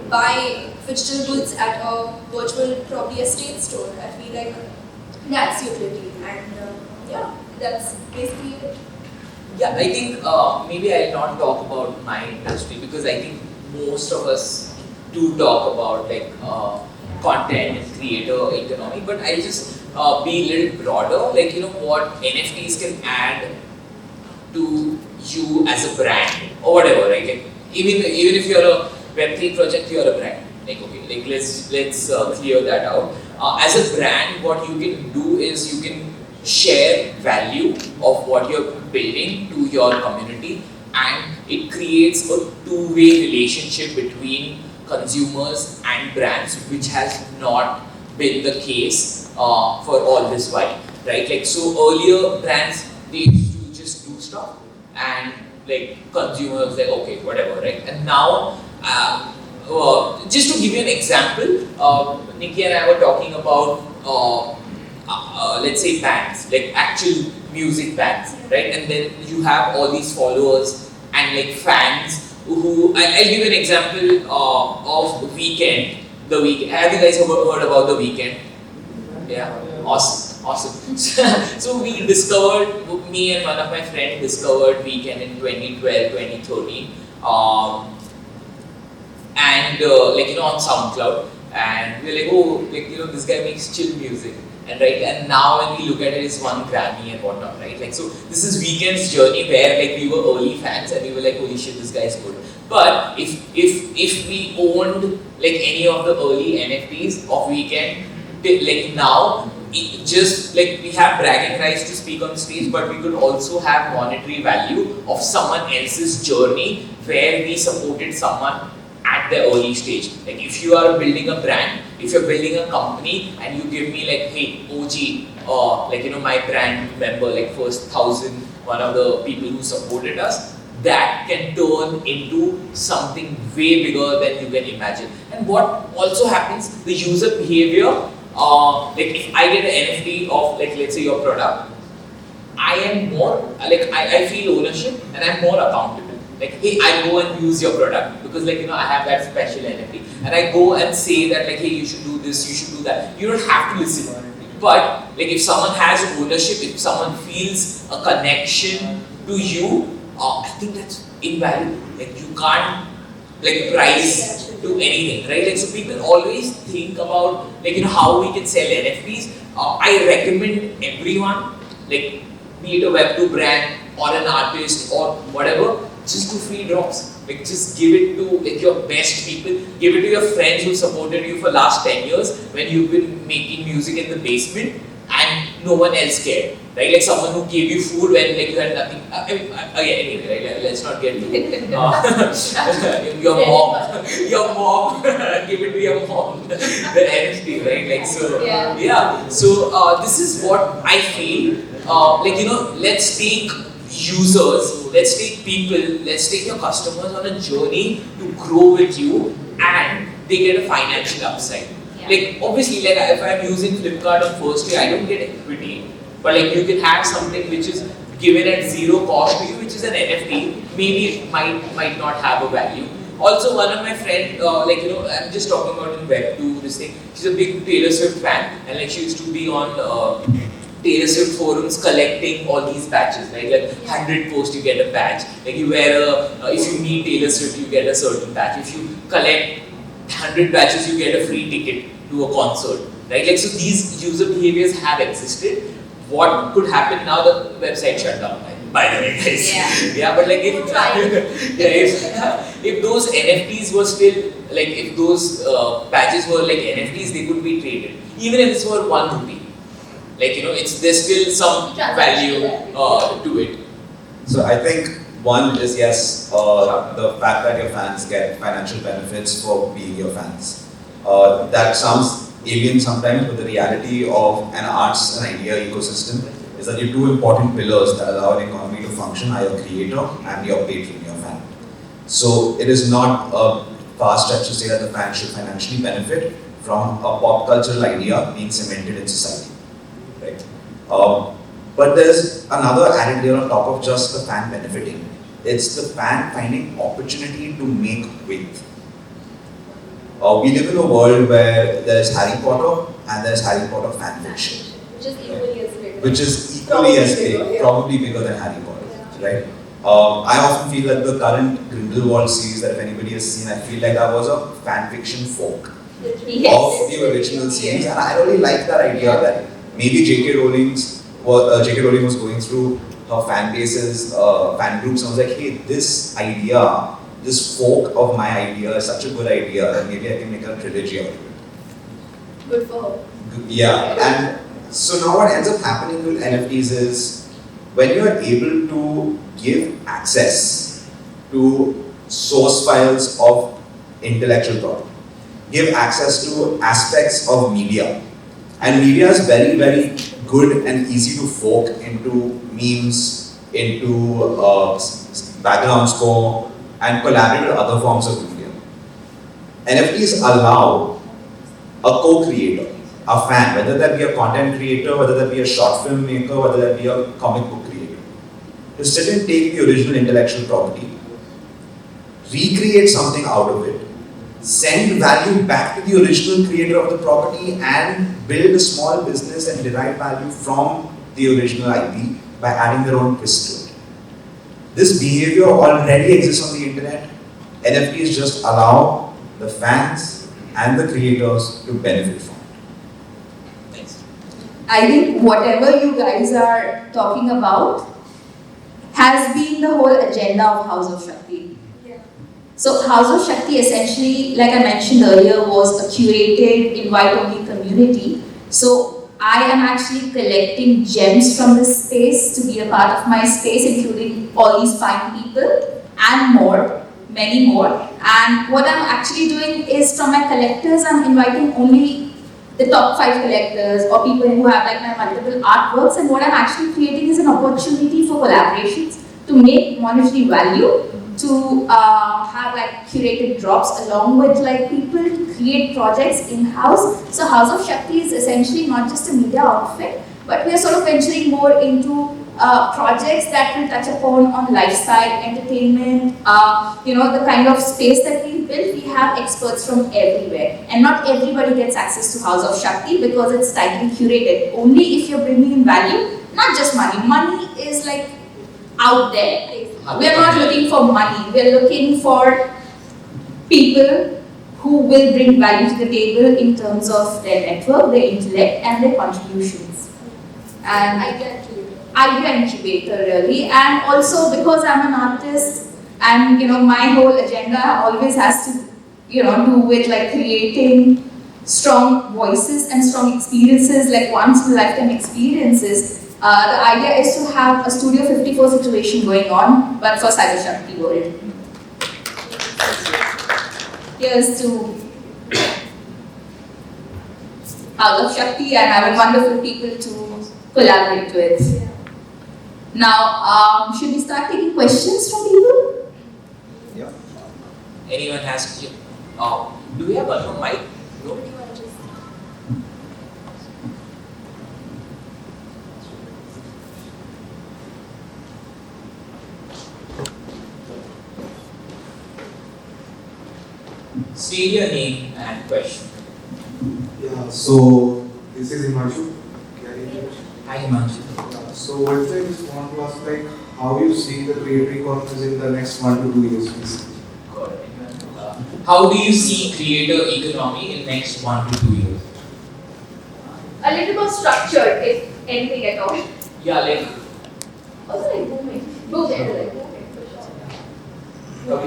buy digital goods at a virtual, probably estate store. I feel like that's utility, and that's basically it. Yeah, I think maybe I'll not talk about my industry because I think most of us do talk about like content and creator economy, but I'll just be a little broader, like what NFTs can add to you as a brand or whatever, right? Like even if you're a Web3 project, you're a brand. Like okay, like let's clear that out. As a brand, what you can do is you can share value of what you're building to your community, and it creates a two-way relationship between consumers and brands, which has not been the case for all this while, right? Like so earlier brands, they used to just do stuff and like consumers like okay whatever, right? And now just to give you an example, Nikki and I were talking about let's say bands, like actual music bands, right? And then you have all these followers and like fans who, I'll give you an example of Weekend. The Weekend. Have you guys heard about The Weekend? Yeah, awesome. So we discovered, me and one of my friends discovered Weekend in 2012, 2013. And on SoundCloud, and we're like, oh, like this guy makes chill music, and now when we look at it, it's won Grammy and whatnot, right? Like so, this is Weekend's journey where like we were early fans and we were like, holy shit, this guy's good. But if we owned like any of the early NFTs of Weekend, like now, just like we have bragging rights to speak on stage, but we could also have monetary value of someone else's journey where we supported someone at the early stage. Like if you are building a brand, if you're building a company and you give me like, hey, OG, my brand member, like first 1,000, one of the people who supported us, that can turn into something way bigger than you can imagine. And what also happens, the user behavior, like if I get an NFT of like let's say your product, I am more, like I feel ownership and I'm more accountable. Like, hey, I go and use your product because I have that special NFT, and I go and say that like, hey, you should do this, you should do that. You don't have to listen. But like if someone has ownership, if someone feels a connection to you, I think that's invaluable. Like you can't like price to anything, right? Like so people always think about like how we can sell NFTs. I recommend everyone, like be it a Web2 brand or an artist or whatever, just do free drops. Like just give it to like your best people, give it to your friends who supported you for last 10 years when you've been making music in the basement and no one else cared. Right? Like someone who gave you food when like you had nothing. Anyway, right? Let's not get to your mom, give it to your mom, the NFT, right? Like so, yeah. So this is what I feel. Let's take users, let's take people, let's take your customers on a journey to grow with you, and they get a financial upside. Yeah. Like obviously, like if I'm using Flipkart on first day, I don't get equity. But like you can have something which is given at zero cost to you, which is an NFT. Maybe it might not have a value. Also, one of my friends, I'm just talking about in Web2, this thing. She's a big Taylor Swift fan, and like she used to be on Taylor Swift forums collecting all these badges, right? Like 100 posts, you get a badge. Like you wear if you meet Taylor Swift, you get a certain badge. If you collect 100 badges, you get a free ticket to a concert, right? Like so, these user behaviors have existed. What could happen now? The website shut down. By the way, guys. Yeah, but like if those NFTs were still like if those badges were like NFTs, they could be traded. Even if it's for 1 rupee. Like there's still some value to it. So I think one is yes, the fact that your fans get financial benefits for being your fans. That sounds alien sometimes, but the reality of an arts and idea ecosystem is that your two important pillars that allow an economy to function are your creator and your patron, your fan. So it is not a far stretch to say that the fan should financially benefit from a pop cultural idea being cemented in society, right? But there's another added layer on top of just the fan benefiting. It's the fan finding opportunity to make width. We live in a world where there's Harry Potter and there's Harry Potter fan fiction. Which is equally as big. Which is equally as big, probably bigger than Harry Potter, right? I often feel that the current Grindelwald series that if anybody has seen, I feel like that was a fan fiction fork of the original series, and I really like that idea that maybe J.K. Rowling was going through her fan bases, fan groups, and was like, hey, this idea, this fork of my idea is such a good idea that maybe I can make a trilogy out of it. Good for her. Yeah, and so now what ends up happening with NFTs is when you are able to give access to source files of intellectual property, give access to aspects of media, and media is very, very good and easy to fork into memes, into background score, and collaborate with other forms of media. NFTs allow a co-creator, a fan, whether that be a content creator, whether that be a short film maker, whether that be a comic book creator, to sit and take the original intellectual property, recreate something out of it, send value back to the original creator of the property, and build a small business and derive value from the original IP by adding their own twist to it. This behavior already exists on the internet. NFTs just allow the fans and the creators to benefit from it. Thanks. I think whatever you guys are talking about has been the whole agenda of House of Shakti. Yeah. So House of Shakti essentially, like I mentioned earlier, was a curated, invite-only community. So I am actually collecting gems from this space to be a part of my space, including all these fine people and more, many more. And what I'm actually doing is from my collectors, I'm inviting only the top 5 collectors or people who have like my multiple artworks, and what I'm actually creating is an opportunity for collaborations to make monetary value, to have like curated drops along with like people to create projects in-house. So House of Shakti is essentially not just a media outfit, but we are sort of venturing more into projects that will touch upon on lifestyle, entertainment, the kind of space that we built. We have experts from everywhere, and not everybody gets access to House of Shakti because it's tightly curated. Only if you're bringing in value, not just money. Money is like out there. We are not looking for money. We are looking for people who will bring value to the table in terms of their network, their intellect, and their contributions. And idea incubator really, and also because I'm an artist, and my whole agenda always has to do with like creating strong voices and strong experiences, like once in a lifetime experiences. The idea is to have a Studio 54 situation going on, but for Cyber Shakti world. Here's to House of Shakti and having wonderful people to collaborate with. Now, should we start taking questions from people? Yeah. Anyone has? Do we have one more mic? No. Say your name and question. Yeah, so this is Himanshu. Hi Himanshu. So what I just want to ask, like, how you see the Web3Conf in the next 1 to 2 years, please? How do you see creator economy in next 1 to 2 years? A little more structured, if anything at all. Yeah, like. Also like booming. Booming for sure.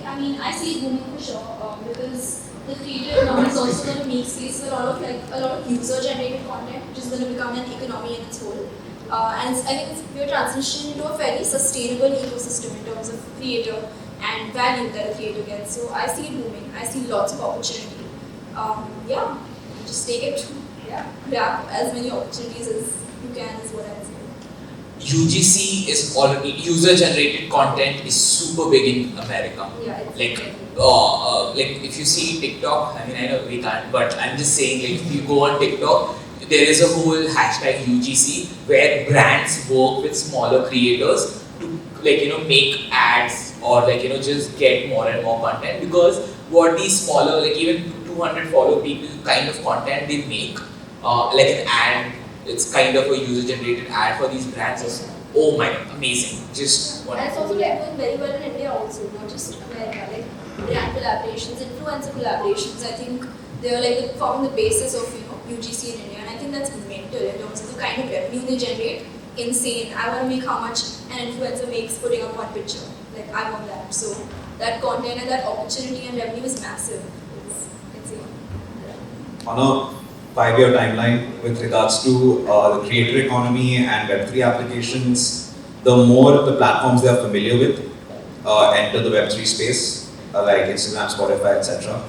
I mean, I see it booming for sure because the creator economy is also going to make space for a lot of user-generated content, which is going to become an economy in its whole. And I think we're transitioning into a fairly sustainable ecosystem in terms of creator and value that a creator gets. So I see it booming. I see lots of opportunity. Just take it. Yeah, grab as many opportunities as you can, is what I say. UGC is already user-generated content is super big in America. Yeah, it's Like if you see TikTok, I mean I know we can't, but I'm just saying like if you go on TikTok, there is a whole hashtag UGC where brands work with smaller creators to make ads or just get more and more content, because what these smaller even 200 follow people kind of content they make, like an ad, it's kind of a user generated ad for these brands is, oh my god, amazing, just and it's also like doing very well in India also, not just America, like brand collaborations, influencer collaborations. I think they're like forming the basis of UGC in India, and I think that's mental in terms of the kind of revenue they generate. Insane. I want to make how much an influencer makes putting up one picture. Like I want that. So that content and that opportunity and revenue is massive. It's insane. On a 5-year timeline with regards to the creator economy and Web3 applications, the more the platforms they are familiar with enter the Web3 space, like Instagram, Spotify, etc.,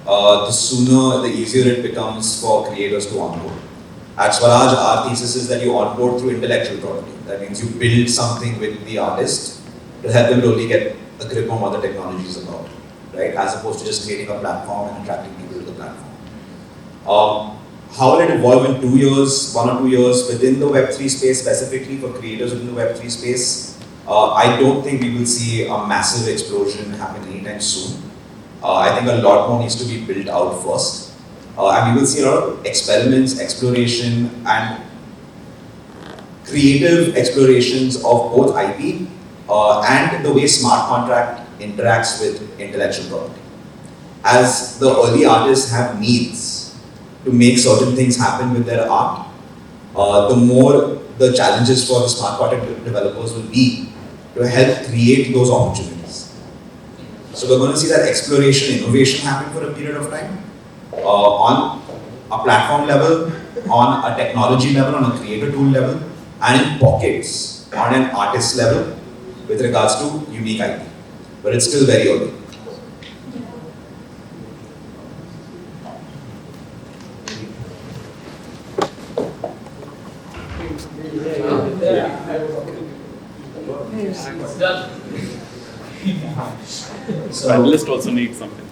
the sooner, the easier it becomes for creators to onboard. At Swaraj, our thesis is that you onboard through intellectual property. That means you build something with the artist to help them really get a grip on what the technology is about, right? As opposed to just creating a platform and attracting people to the platform. How will it evolve in 2 years, 1 or 2 years within the Web3 space, specifically for creators within the Web3 space? I don't think we will see a massive explosion happen anytime soon. I think a lot more needs to be built out first. And we will see a lot of experiments, exploration, and creative explorations of both IP and the way smart contract interacts with intellectual property. As the early artists have needs to make certain things happen with their art, the more the challenges for the smart contract developers will be to help create those opportunities. So we're going to see that exploration, innovation happen for a period of time. On a platform level, on a technology level, on a creator tool level, and in pockets on an artist level with regards to unique IP. But it's still very early. So analyst also needs something.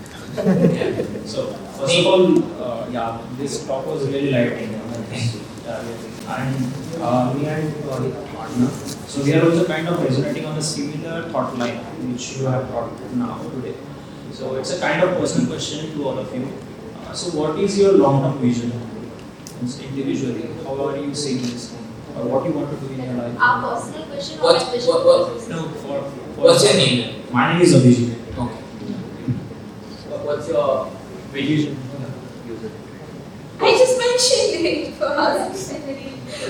So first of all, this talk was really light-hearted, and me and partner. So we are also kind of resonating on a similar thought line which you have brought now today. So it's a kind of personal question to all of you. So what is your long-term vision? Individually, how are you seeing this thing, or what you want to do in your life? Our personal vision or vision? No, for What's your name? My name is Abhijit. Okay. What's your Vision. I just mentioned it for us.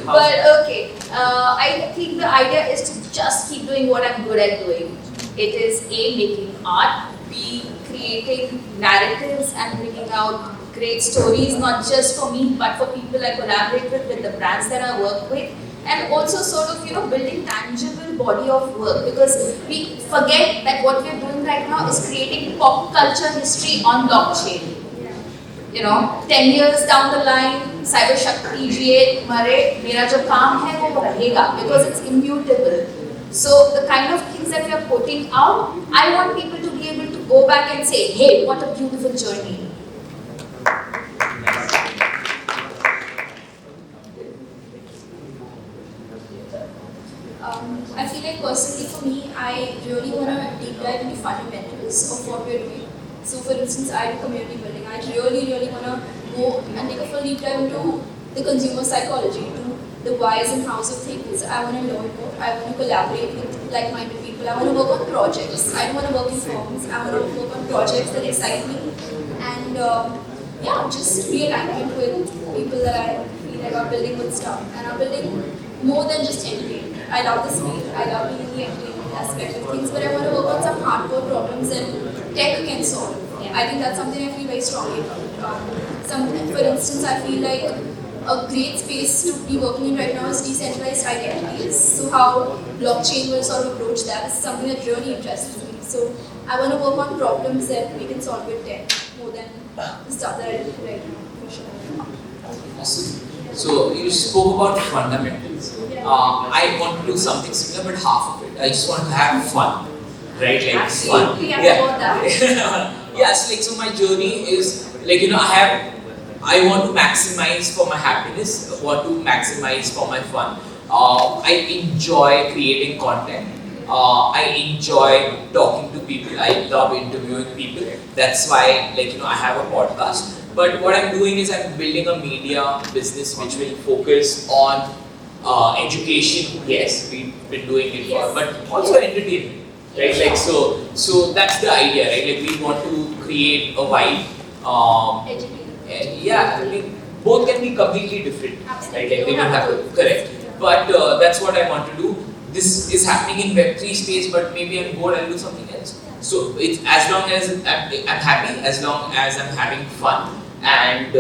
But okay, I think the idea is to just keep doing what I'm good at doing. It is A, making art, B, creating narratives and bringing out great stories, not just for me, but for people I collaborate with the brands that I work with, and also sort of, building tangible body of work, because we forget that what we're doing right now is creating pop culture history on blockchain. 10 years down the line, Cyber Shakti G8 Mare, mera jo kaam hai wo rahega, because it's immutable. So the kind of things that we are putting out, I want people to be able to go back and say, hey, what a beautiful journey. I feel like personally for me, I really want to deep dive into fundamentals of what we're doing. So for instance, I do community building. I really want to go and take a full deep dive into the consumer psychology, into the whys and hows of things. I want to learn more. I want to collaborate with like-minded people. I want to work on projects. I don't want to work in firms. I want to work on projects that excite me. And just be alignment with people that I feel like are building good stuff and are building more than just entertainment. I love this field. I love being in the entertainment aspect of things, but I want to work on some hardcore problems that tech can solve. I think that's something I feel very strongly about. For instance, I feel like a great space to be working in right now is decentralized identities. So how blockchain will sort of approach that is something that really interests me. So I want to work on problems that we can solve with tech more than the stuff that I do right now, for sure. Awesome. So you spoke about fundamentals. I want to do something similar, but half of it. I just want to have fun, right? Like fun. We have to go that. Yes, like so my journey is like I want to maximize for my happiness, I want to maximize for my fun. I enjoy creating content. I enjoy talking to people. I love interviewing people. That's why I have a podcast. But what I'm doing is I'm building a media business which will focus on education. Yes, we've been doing it for, but also entertainment. Right, so that's the idea, right? Like we want to create a vibe. Yeah, I mean, both can be completely different, right? Like they don't have to correct. But that's what I want to do. This is happening in Web3 space, but maybe I'm bored. I'll do something else. So it's as long as I'm happy, as long as I'm having fun, and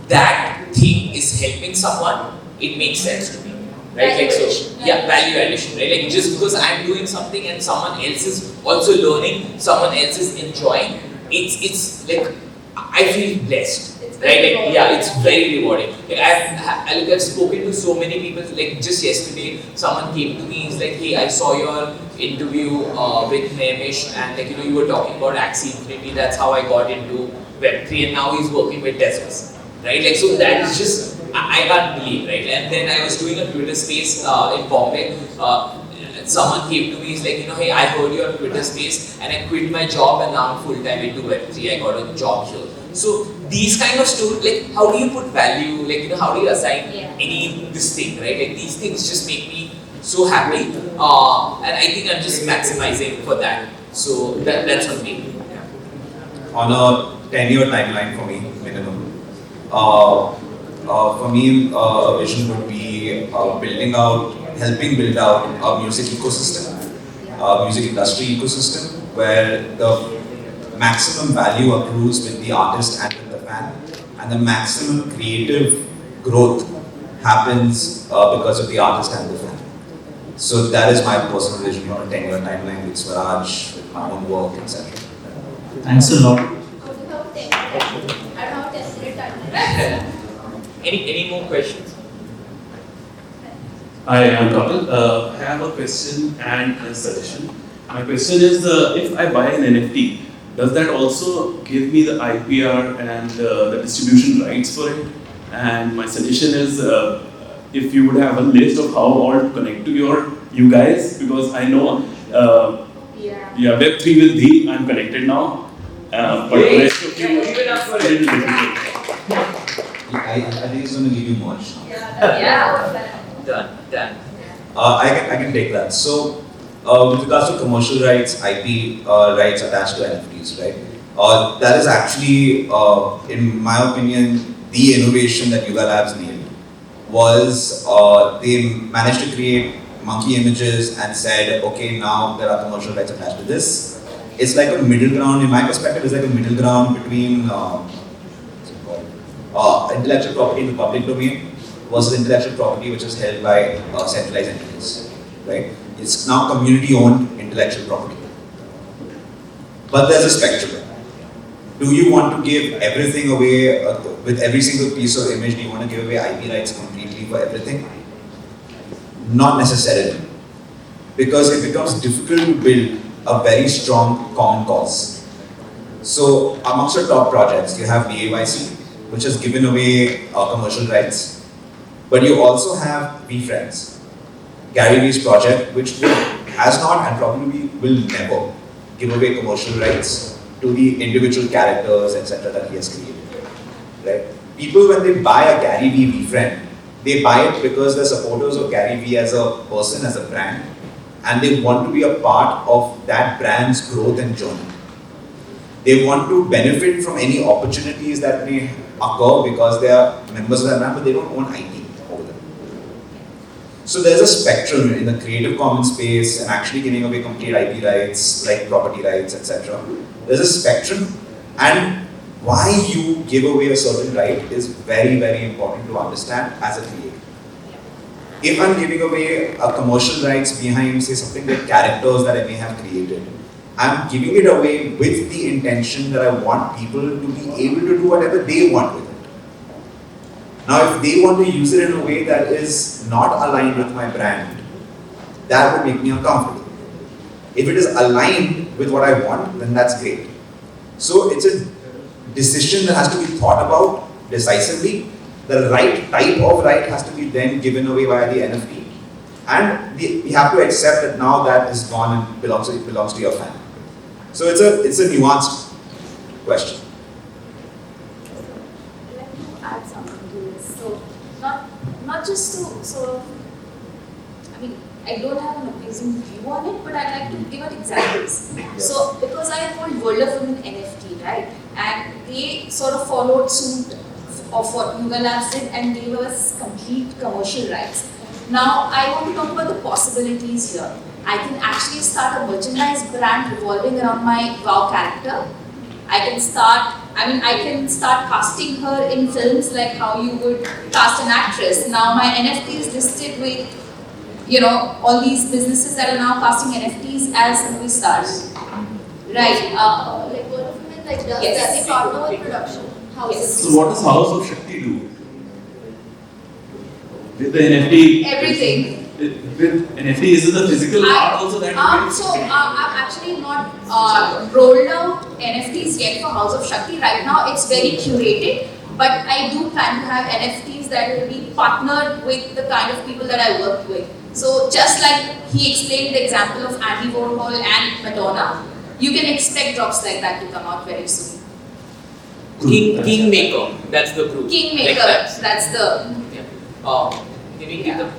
that thing is helping someone, it makes sense to me. Right, like so, yeah, value addition, right? Like just because I'm doing something and someone else is also learning, someone else is enjoying, it's like I feel blessed, right? Like yeah, it's very rewarding. Like I've spoken to so many people. Like just yesterday, someone came to me. He's like, hey, I saw your interview with Nemish, and you were talking about Axie Infinity. That's how I got into Web3, and now he's working with Teslas, right? Like so, that is just. I can't believe, right? And then I was doing a Twitter space in Bombay. Someone came to me, he's like, hey, I heard you on Twitter space and I quit my job and now I'm full-time into Web3. I got a job here. So these kind of stories, like how do you put value, like how do you assign this thing, right? Like these things just make me so happy. And I think I'm just maximizing for that. So that's on me. On a 10-year timeline for me, minimum. For me, a vision would be helping build out a music ecosystem, music industry ecosystem, where the maximum value accrues with the artist and with the fan, and the maximum creative growth happens because of the artist and the fan. So that is my personal vision on a 10-year timeline with Swaraj, with my own work, etc. Thanks a lot. Any more questions? I am Kapil. I have a question and a suggestion. My question is, if I buy an NFT, does that also give me the IPR and the distribution rights for it? And my suggestion is, if you would have a list of how all to connect to you guys, because I know, Web3 with thee, I'm connected now. But the rest of you, it's a little difficult. I think it's going to give you much. Done. I can take that. So, with regards to commercial rights, IP rights attached to NFTs, right? That is actually, in my opinion, the innovation that Yuga Labs nailed. Was they managed to create monkey images and said, okay, now there are commercial rights attached to this. It's like a middle ground, in my perspective, it's like a middle ground between intellectual property in the public domain versus intellectual property which is held by centralized entities, right? It's now community-owned intellectual property. But there's a spectrum. Do you want to give everything away with every single piece of image? Do you want to give away IP rights completely for everything? Not necessarily. Because it becomes difficult to build a very strong common cause. So amongst our top projects, you have BAYC, which has given away commercial rights. But you also have VFriends, Gary Vee's project, which has not and probably will never give away commercial rights to the individual characters, etc. that he has created. Right? People, when they buy a Gary Vee VFriend, they buy it because they're supporters of Gary Vee as a person, as a brand, and they want to be a part of that brand's growth and journey. They want to benefit from any opportunities that may occur because they are members of that brand, but they don't own IP over them. So there's a spectrum in the Creative Commons space and actually giving away complete IP rights, like property rights, etc. There's a spectrum, and why you give away a certain right is very, very important to understand as a creator. If I'm giving away a commercial rights behind, say, something like characters that I may have created, I'm giving it away with the intention that I want people to be able to do whatever they want with it. Now, if they want to use it in a way that is not aligned with my brand, that would make me uncomfortable. If it is aligned with what I want, then that's great. So it's a decision that has to be thought about decisively. The right type of right has to be then given away via the NFT. And we have to accept that now that is gone and belongs to your family. So it's a nuanced question. I'd like to add something to this. So, not just to sort of, I mean, I don't have an amazing view on it, but I'd like to give out examples. So, because I hold World of Women NFT, right, and they sort of followed suit of what Yuga Labs did and gave us complete commercial rights. Now, I want to talk about the possibilities here. I can actually start a merchandise brand revolving around my WoW character. I can start casting her in films like how you would cast an actress. Now my NFT is listed with, all these businesses that are now casting NFTs as movie stars. Right. Like World of Women does that. They partner with production houses. Yes. So what does House of Shakti do? With the NFT? Everything. With NFT, is it the physical art also that you So I'm actually not rolled out NFTs yet for House of Shakti. Right now it's very curated, but I do plan to have NFTs that will be partnered with the kind of people that I work with. So just like he explained the example of Andy Warhol and Madonna, you can expect drops like that to come out very soon. Kingmaker, that's the group. Kingmaker, Like that's the. Can we get the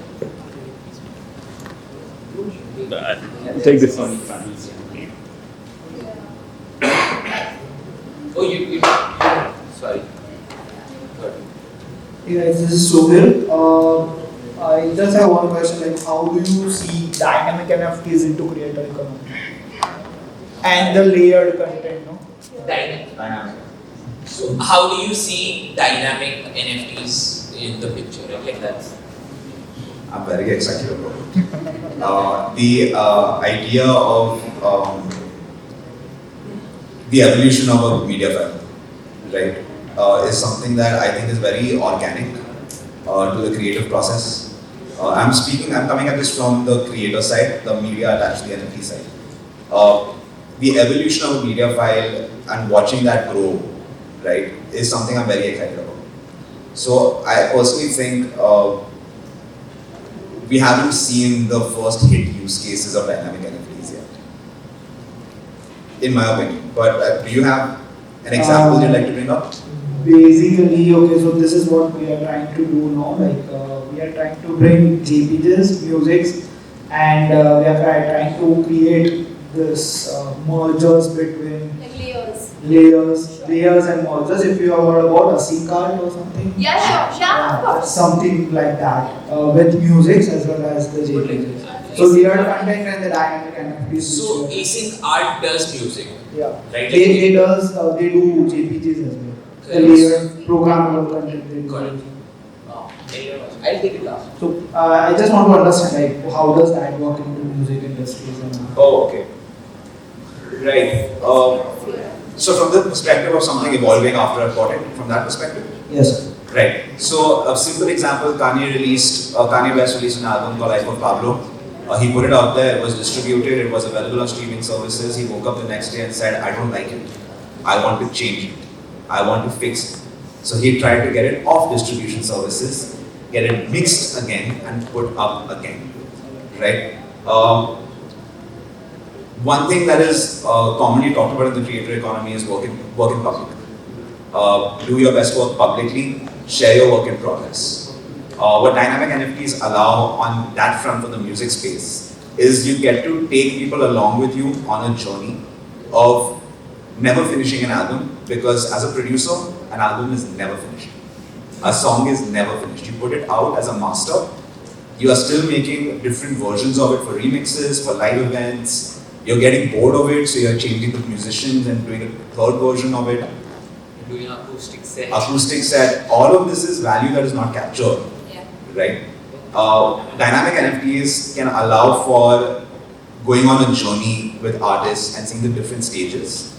take this one. Oh, you sorry. Hey guys, this is Sohil. I just have one question, like how do you see dynamic NFTs into creator economy? And the layered content, no? Dynamic. So how do you see dynamic NFTs in the picture? Like that's I'm very excited about it. The idea of the evolution of a media file, right, is something that I think is very organic to the creative process. I'm coming at this from the creator side, the media attached to the NFT side. The evolution of a media file and watching that grow, right, is something I'm very excited about. So I personally think we haven't seen the first hit use cases of dynamic NFTs yet, in my opinion. But do you have an example you'd like to bring up? Basically, okay, so this is what we are trying to do now. Like we are trying to bring JPGs, musics, and we are trying to create this mergers between Like layers and mergers. If you have heard about a C card or something. Yeah, of course. Something like that with music as well as the JPGs. So layered content and the dynamic NFTs. so async art does music, Yeah. right? They do JPGs as well. The layered programmable content they do. Correct. I'll take it last. So I just want to understand like how does that work into music industries and Oh, okay. Right. So from the perspective of something evolving after a product, from that perspective? yes sir. Right. So a simple example, Kanye West released an album called Life of Pablo. He put it out there, it was distributed, it was available on streaming services. He woke up the next day and said, I don't like it. I want to change it. I want to fix it. So he tried to get it off distribution services, get it mixed again and put up again. Right? One thing that is commonly talked about in the creator economy is work in public. Do your best work publicly, share your work in progress. What dynamic NFTs allow on that front for the music space is you get to take people along with you on a journey of never finishing an album, because as a producer, an album is never finished. A song is never finished. You put it out as a master, you are still making different versions of it for remixes, for live events. You're getting bored of it, so you're changing with musicians and doing a third version of it. Doing acoustic set. Acoustic set, all of this is value that is not captured, right? Dynamic NFTs can allow for going on a journey with artists and seeing the different stages.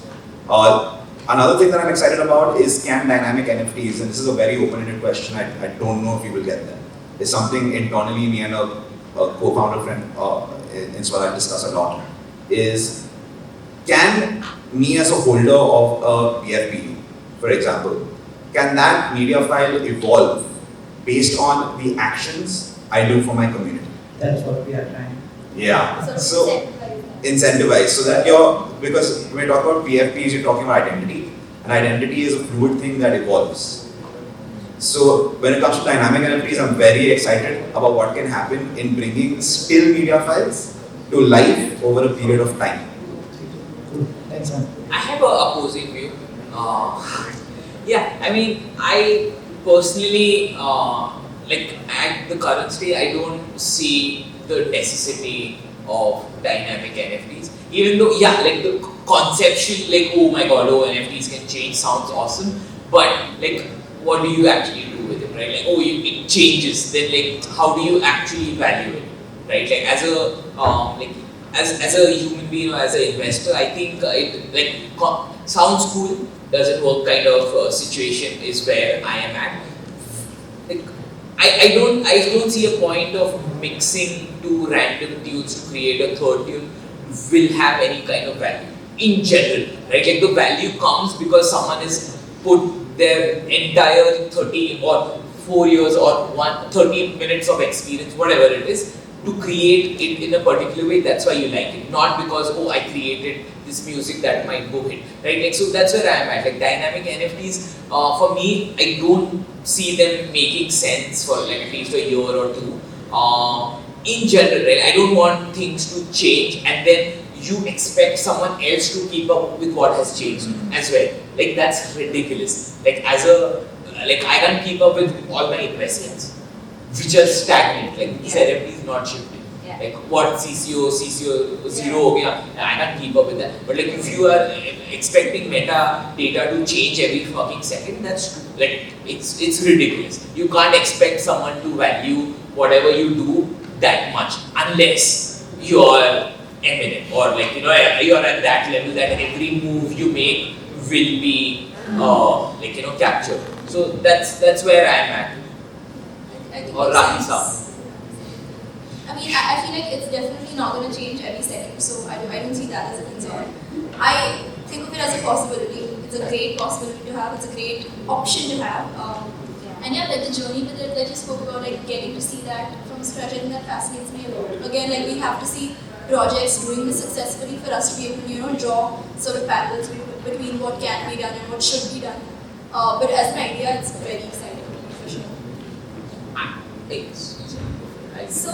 Another thing that I'm excited about is can dynamic NFTs, and this is a very open-ended question, I don't know if we will get there. It's something internally me and a co-founder friend in Swaraj discuss a lot, is can me as a holder of a PFP, for example, can that media file evolve based on the actions I do for my community? That's what we are trying. Yeah. So, So incentivize so that because when we talk about PFPs, you're talking about identity, and identity is a fluid thing that evolves. So when it comes to dynamic NFTs, I'm very excited about what can happen in bringing still media files to life over a period of time. Cool. Thanks, man. I have an opposing view. Yeah, I mean, I personally, like at the current state, I don't see the necessity of dynamic NFTs. Even though, yeah, like the conception, like, oh my god, oh, NFTs can change sounds awesome, but like, what do you actually do with it, right? Like, oh, it changes, then like, how do you actually value it, right? Like, as a, like, as a human being or as an investor, I think it like sounds cool, doesn't work kind of situation is where I am at. Like, I don't see a point of mixing two random tunes to create a third tune will have any kind of value in general, right? Like the value comes because someone has put their entire 30 or 4 years or 30 minutes of experience, whatever it is, to create it in a particular way. That's why you like it, not because, oh, I created this music that might go hit, right? Like, so that's where I am at. Like dynamic NFTs, for me, I don't see them making sense for like at least a year or two. In general, right? I don't want things to change and then you expect someone else to keep up with what has changed as well. Like that's ridiculous. Like as a, like I can't keep up with all my investments, which are stagnant. Like these NFTs not shifting. Like what CCO 0 ho gaya, I can't keep up with that. But like if you are expecting meta data to change every fucking second, that's like it's ridiculous. You can't expect someone to value whatever you do that much unless you're eminent or like you're at that level that every move you make will be like captured. So that's where I'm at. I think Or makes Rahim's sense. I mean, I feel like it's definitely not going to change every second, so I don't see that as a concern. I think of it as a possibility. It's a great possibility to have. It's a great option to have. And yeah, like the journey with it that you spoke about, like getting to see that from scratch, I think that fascinates me a lot. Again, like we have to see projects doing this successfully for us to be able to, draw sort of parallels between what can be done and what should be done. But as an idea, it's very exciting for sure. Thanks. So,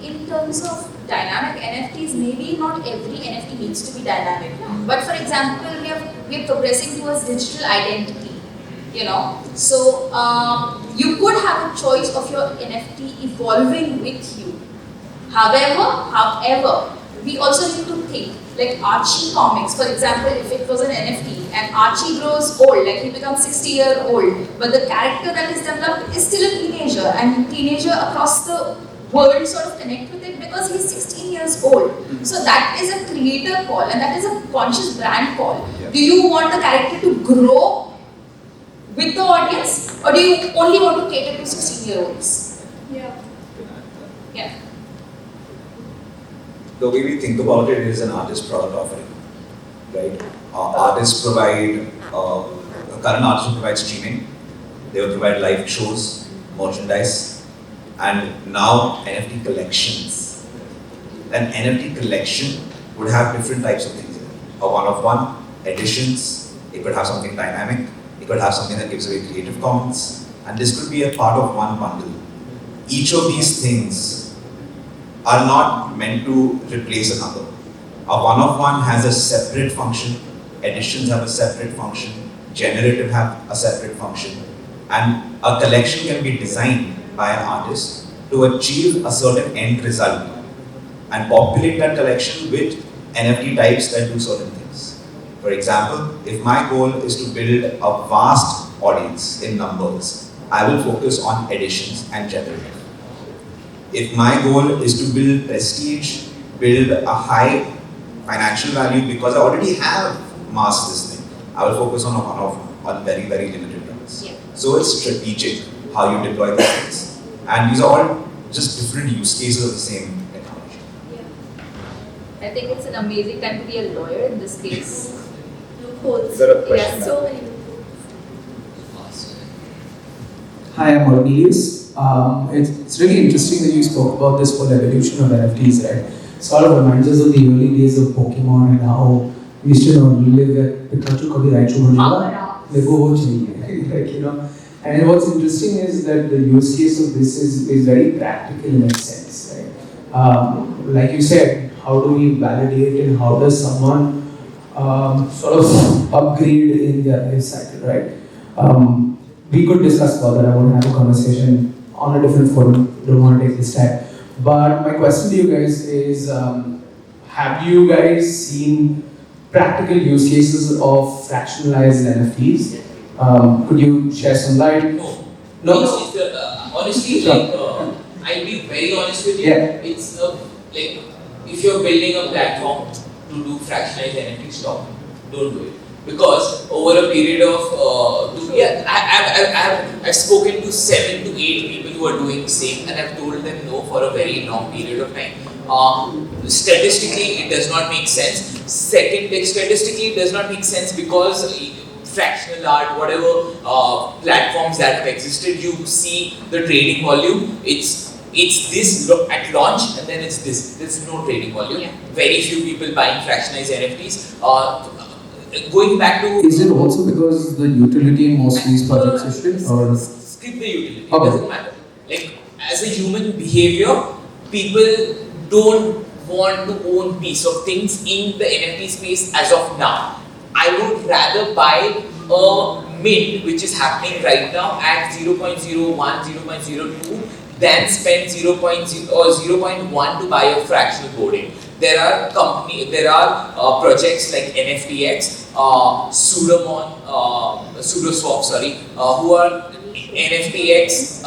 in terms of dynamic NFTs, maybe not every NFT needs to be dynamic. But for example, we are progressing towards digital identity. So you could have a choice of your NFT evolving with you. However, we also need to think, like Archie comics, for example, if it was an NFT and Archie grows old, like he becomes 60-year-old, but the character that is developed is still a teenager, and teenager across the world sort of connect with it because he's 16 years old. So that is a creator call and that is a conscious brand call. Yeah. Do you want the character to grow with the audience, or do you only want to cater to 16-year-olds? Yeah. Yeah. The way we think about it is an artist product offering, right? Artists provide, current artists will provide streaming, they will provide live shows, merchandise, and now NFT collections. An NFT collection would have different types of things in it. A one-of-one, editions, it could have something dynamic, it could have something that gives away Creative Commons, and this could be a part of one bundle. Each of these things are not meant to replace another. A one-of-one has a separate function, editions have a separate function, generative have a separate function, and a collection can be designed by an artist to achieve a certain end result and populate that collection with NFT types that do certain things. For example, if my goal is to build a vast audience in numbers, I will focus on editions and generative. If my goal is to build prestige, build a high financial value because I already have mass this thing, I will focus on very, very limited ones. Yeah. So it's strategic how you deploy these things. And these are all just different use cases of the same technology. I think it's an amazing time to be a lawyer in this case. Loopholes. There are questions. So many loopholes. Hi, I'm Cornelius. It's really interesting that you spoke about this whole evolution of NFTs, right? Sort of reminds us of the early days of Pokemon and how we used to live at Pikachu Kodi Raichu Bonega. They go like, you know. And what's interesting is that the use case of this is very practical in that sense, right? Like you said, how do we validate and how does someone sort of upgrade in their life cycle, right? We could discuss further. I want to have a conversation on a different forum. Don't want to take this time. But my question to you guys is, have you guys seen practical use cases of fractionalized NFTs? Could you share some light? No. Honestly, Sure. I'll be very honest with you. Yeah. It's like if you're building a platform to do fractionalized NFT stock, don't do it. Because over a period of I've spoken to 7 to 8 people who are doing the same, and I've told them no for a very long period of time. Statistically, it does not make sense. Second, statistically, it does not make sense because fractional art, whatever platforms that have existed, you see the trading volume. It's this at launch, and then it's this. There's no trading volume. Yeah. Very few people buying fractionalized NFTs. Going back to Is it also because the utility in most of these projects is shit, or? skip the utility. Okay. It doesn't matter. Like as a human behavior, people don't want to own piece of things in the NFT space as of now. I would rather buy a mint which is happening right now at 0.01, 0.02 than spend 0.0 or 0.1 to buy a fractional boarding. There are projects like NFTX, Pseudoswap, who are NFTX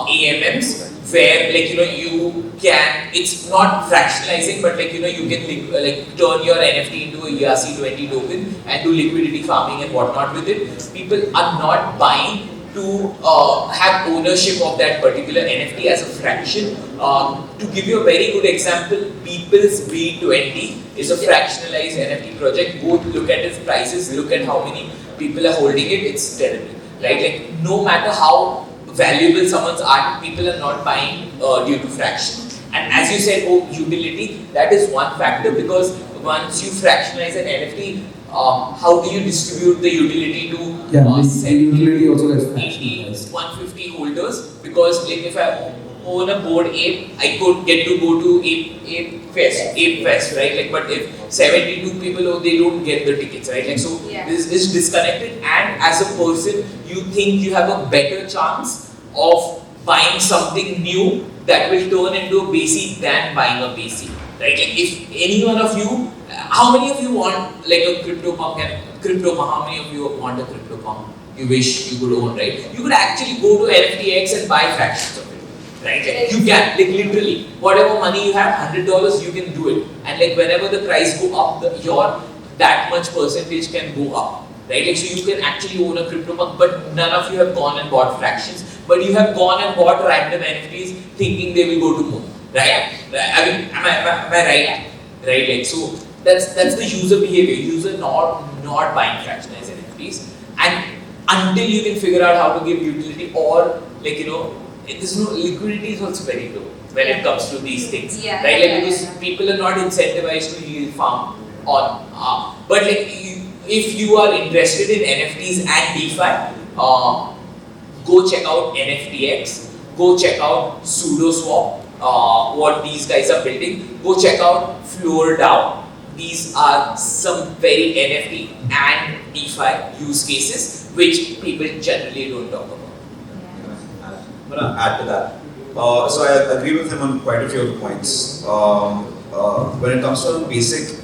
AMMs, where you can, it's not fractionalizing, but you can turn your NFT into a ERC20 token and do liquidity farming and whatnot with it. People are not buying to have ownership of that particular NFT as a fraction. To give you a very good example, People's B20 is a fractionalized NFT project. Both look at its prices, look at how many people are holding it, it's terrible. Right? Like no matter how valuable someone's art, people are not buying due to fraction. And as you said, utility, that is one factor, because once you fractionalize an NFT, how do you distribute the utility to The utility also gets 80, fractionalized. 150 holders? Because if I own a board Ape, I could get to go to Ape Fest, right? But if 72 people, they don't get the tickets, right? So this is disconnected, and as a person, you think you have a better chance of buying something new that will turn into a basic than buying a basic, right? If any one of you, how many of you want a crypto pump? How many of you want a crypto pump? You wish you could own, right? You could actually go to NFTX and buy fractions of it, right? You can, literally, whatever money you have, $100, you can do it. And whenever the price go up, your that much percentage can go up, right? So you can actually own a crypto pump, but none of you have gone and bought fractions. But you have gone and bought random NFTs thinking they will go to moon, right? I mean, am I right? Right? So that's the user behavior. User not buying fractionalized NFTs, and until you can figure out how to give utility, or there's no liquidity is also very low when it comes to these things, right? Because people are not incentivized to yield farm on. But if you are interested in NFTs and DeFi, go check out NFTX, go check out Pseudoswap, what these guys are building, go check out FloorDAO. These are some very NFT and DeFi use cases which people generally don't talk about. I'm going to add to that. So I agree with him on quite a few of the points. When it comes to a basic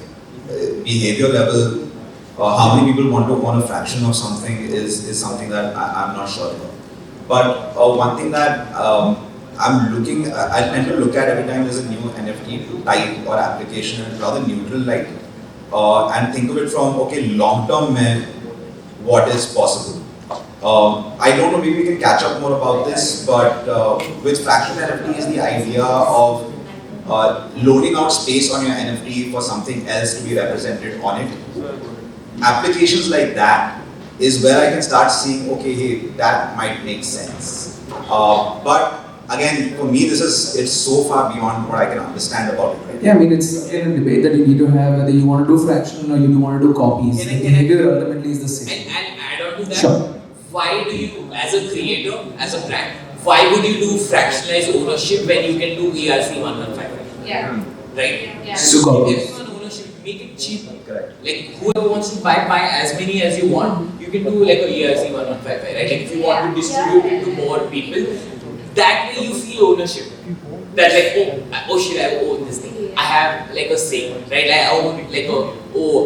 behavior level, how many people want to own a fraction of something is something that I'm not sure about. But one thing that I tend to look at every time there's a new NFT type or application in rather neutral light. and think of it from, okay, long-term mein, what is possible. I don't know, maybe we can catch up more about this, but with fractional NFTs, the idea of loaning out space on your NFT for something else to be represented on it, applications like that is where I can start seeing, okay, hey, that might make sense. But again, for me, it's so far beyond what I can understand about it. Right? Yeah, I mean, it's again a debate that you need to have whether you want to do fraction or you do want to do copies. The behavior ultimately is the same. And add on to that, Sure. why do you, as a creator, as a brand, why would you do fractionalized ownership when you can do ERC 115? Yeah. Right? Yeah. So go. Everyone ownership, make it cheap. Correct. Like whoever wants to buy as many as you want, you can do like a ERC 1155, right? Like if you want to distribute it to more people, that way you feel ownership. That like, oh shit, I own this thing. I have like a say, right? I own like a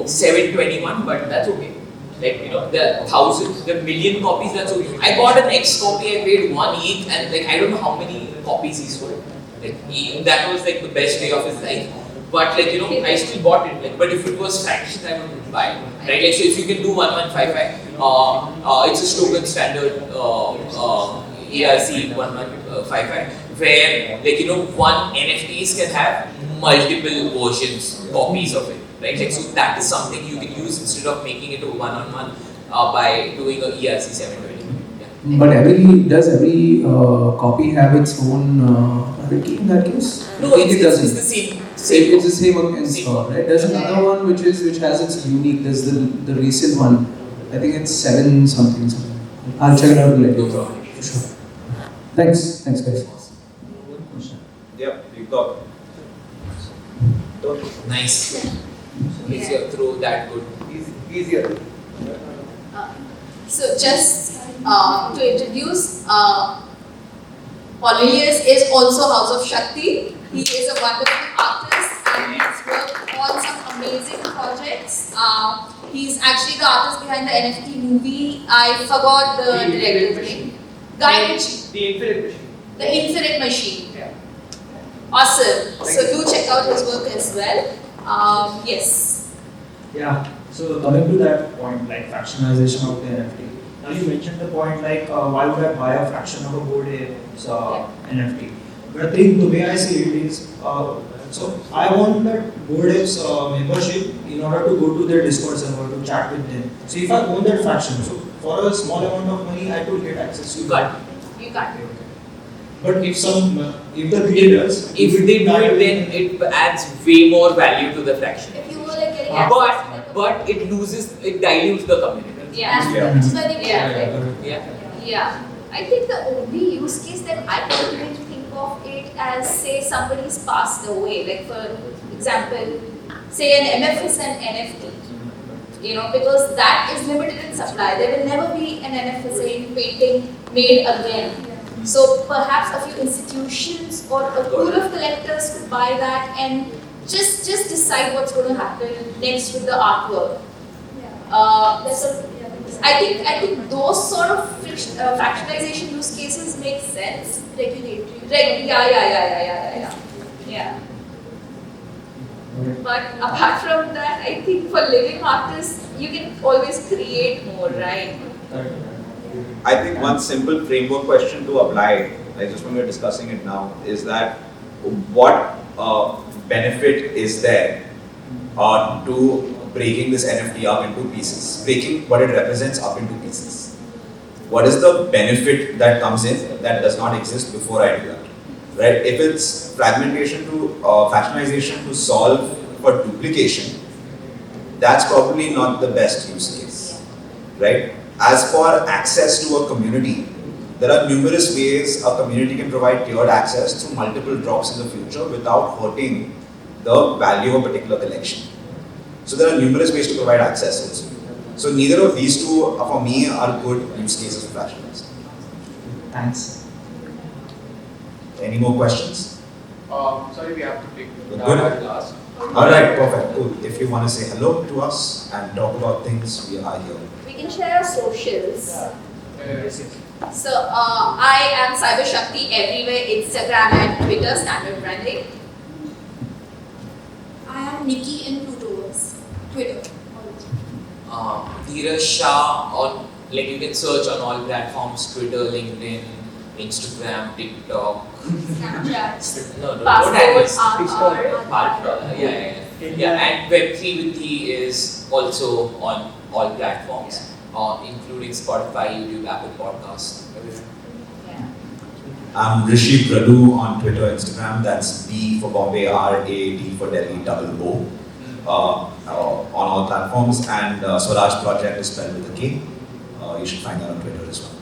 721, but that's okay. Like, you know, the 1,000, the million copies, that's okay. I bought an X copy, I paid 1 ETH, and like I don't know how many copies he sold. Like that was like the best day of his life. But like, you know, I still bought it. Like, but if it was fractions, I wouldn't buy it. Right? Like, so if you can do 1155, it's a token standard ERC 1155, where like, you know, one NFTs can have multiple versions, copies of it. Right? Like, so that is something you can use instead of making it a one-on-one by doing a ERC 720. Yeah. But does every copy have its own private key in that case? No, it doesn't. It's the same. It's the same in store, right? There's another one which has its unique. There's the recent one. I think it's 7 something. I'll check it out later. No problem. Sure. Thanks guys. Yep, you've got. Nice. Easier through that good. Easier. So just to introduce, Cornelius is also House of Shakti. He is a wonderful artist and he's worked on some amazing projects. He's actually the artist behind the NFT movie. I forgot the director's name. Guy Ritchie. The Infinite Machine. The Infinite Machine. Yeah. Awesome. So do check out his work as well. Yes. Yeah, so coming to that point, like fractionalization of the NFT. Now you mentioned the point like why would I buy a fraction of a Bored Apes NFT? But I think the way I see it is, so I want that Bored Apes membership in order to go to their Discord server to chat with them. So if I own that fraction, so for a small amount of money I could get access to that. You got it. But if the creators, If they do it, then it adds way more value to the fraction. If you were like getting access But it dilutes the community. Yeah. which is why they Yeah. Yeah. I think the only use case that I can really think of it as, say, somebody's passed away, like for example, say an MF is an NFT, you know, because that is limited in supply. There will never be an NFSA painting made again. So perhaps a few institutions or a pool of collectors could buy that and just decide what's going to happen next with the artwork. I think those sort of fractionalization use cases make sense. regulatory. Yeah. But apart from that, I think for living artists, you can always create more, right? I think one simple framework question to apply, like just when we're discussing it now, is that what benefit is there to breaking this NFT up into pieces, breaking what it represents up into pieces? What is the benefit that comes in that does not exist before I do that? Right? If it's fragmentation to fractionalization to solve for duplication, that's probably not the best use case, right? As for access to a community, there are numerous ways a community can provide tiered access through multiple drops in the future without hurting the value of a particular collection. So there are numerous ways to provide access also. So neither of these two, for me, are good use cases of fractionalized. Thanks. Any more questions? Sorry, we have to take Good. that last. Alright, perfect, cool. If you want to say hello to us and talk about things, we are here. We can share our socials. So I am Cyber Shakti everywhere, Instagram and Twitter, standard branding. I am Nikki in Plutoverse. Dheeraj Shah on, like you can search on all platforms, Twitter, LinkedIn, Instagram, TikTok. Snapchat. No, don't Passport, have it. R. Yeah, and Web3 with T is also on all platforms, including Spotify, YouTube, Apple Podcasts, everything. Yeah. I'm Rishi Pradu on Twitter, Instagram. That's B for Bombay, R-A-D for Delhi, double O. On all platforms. And Swaraj Project is spelled with a K. You should find that on Twitter as well.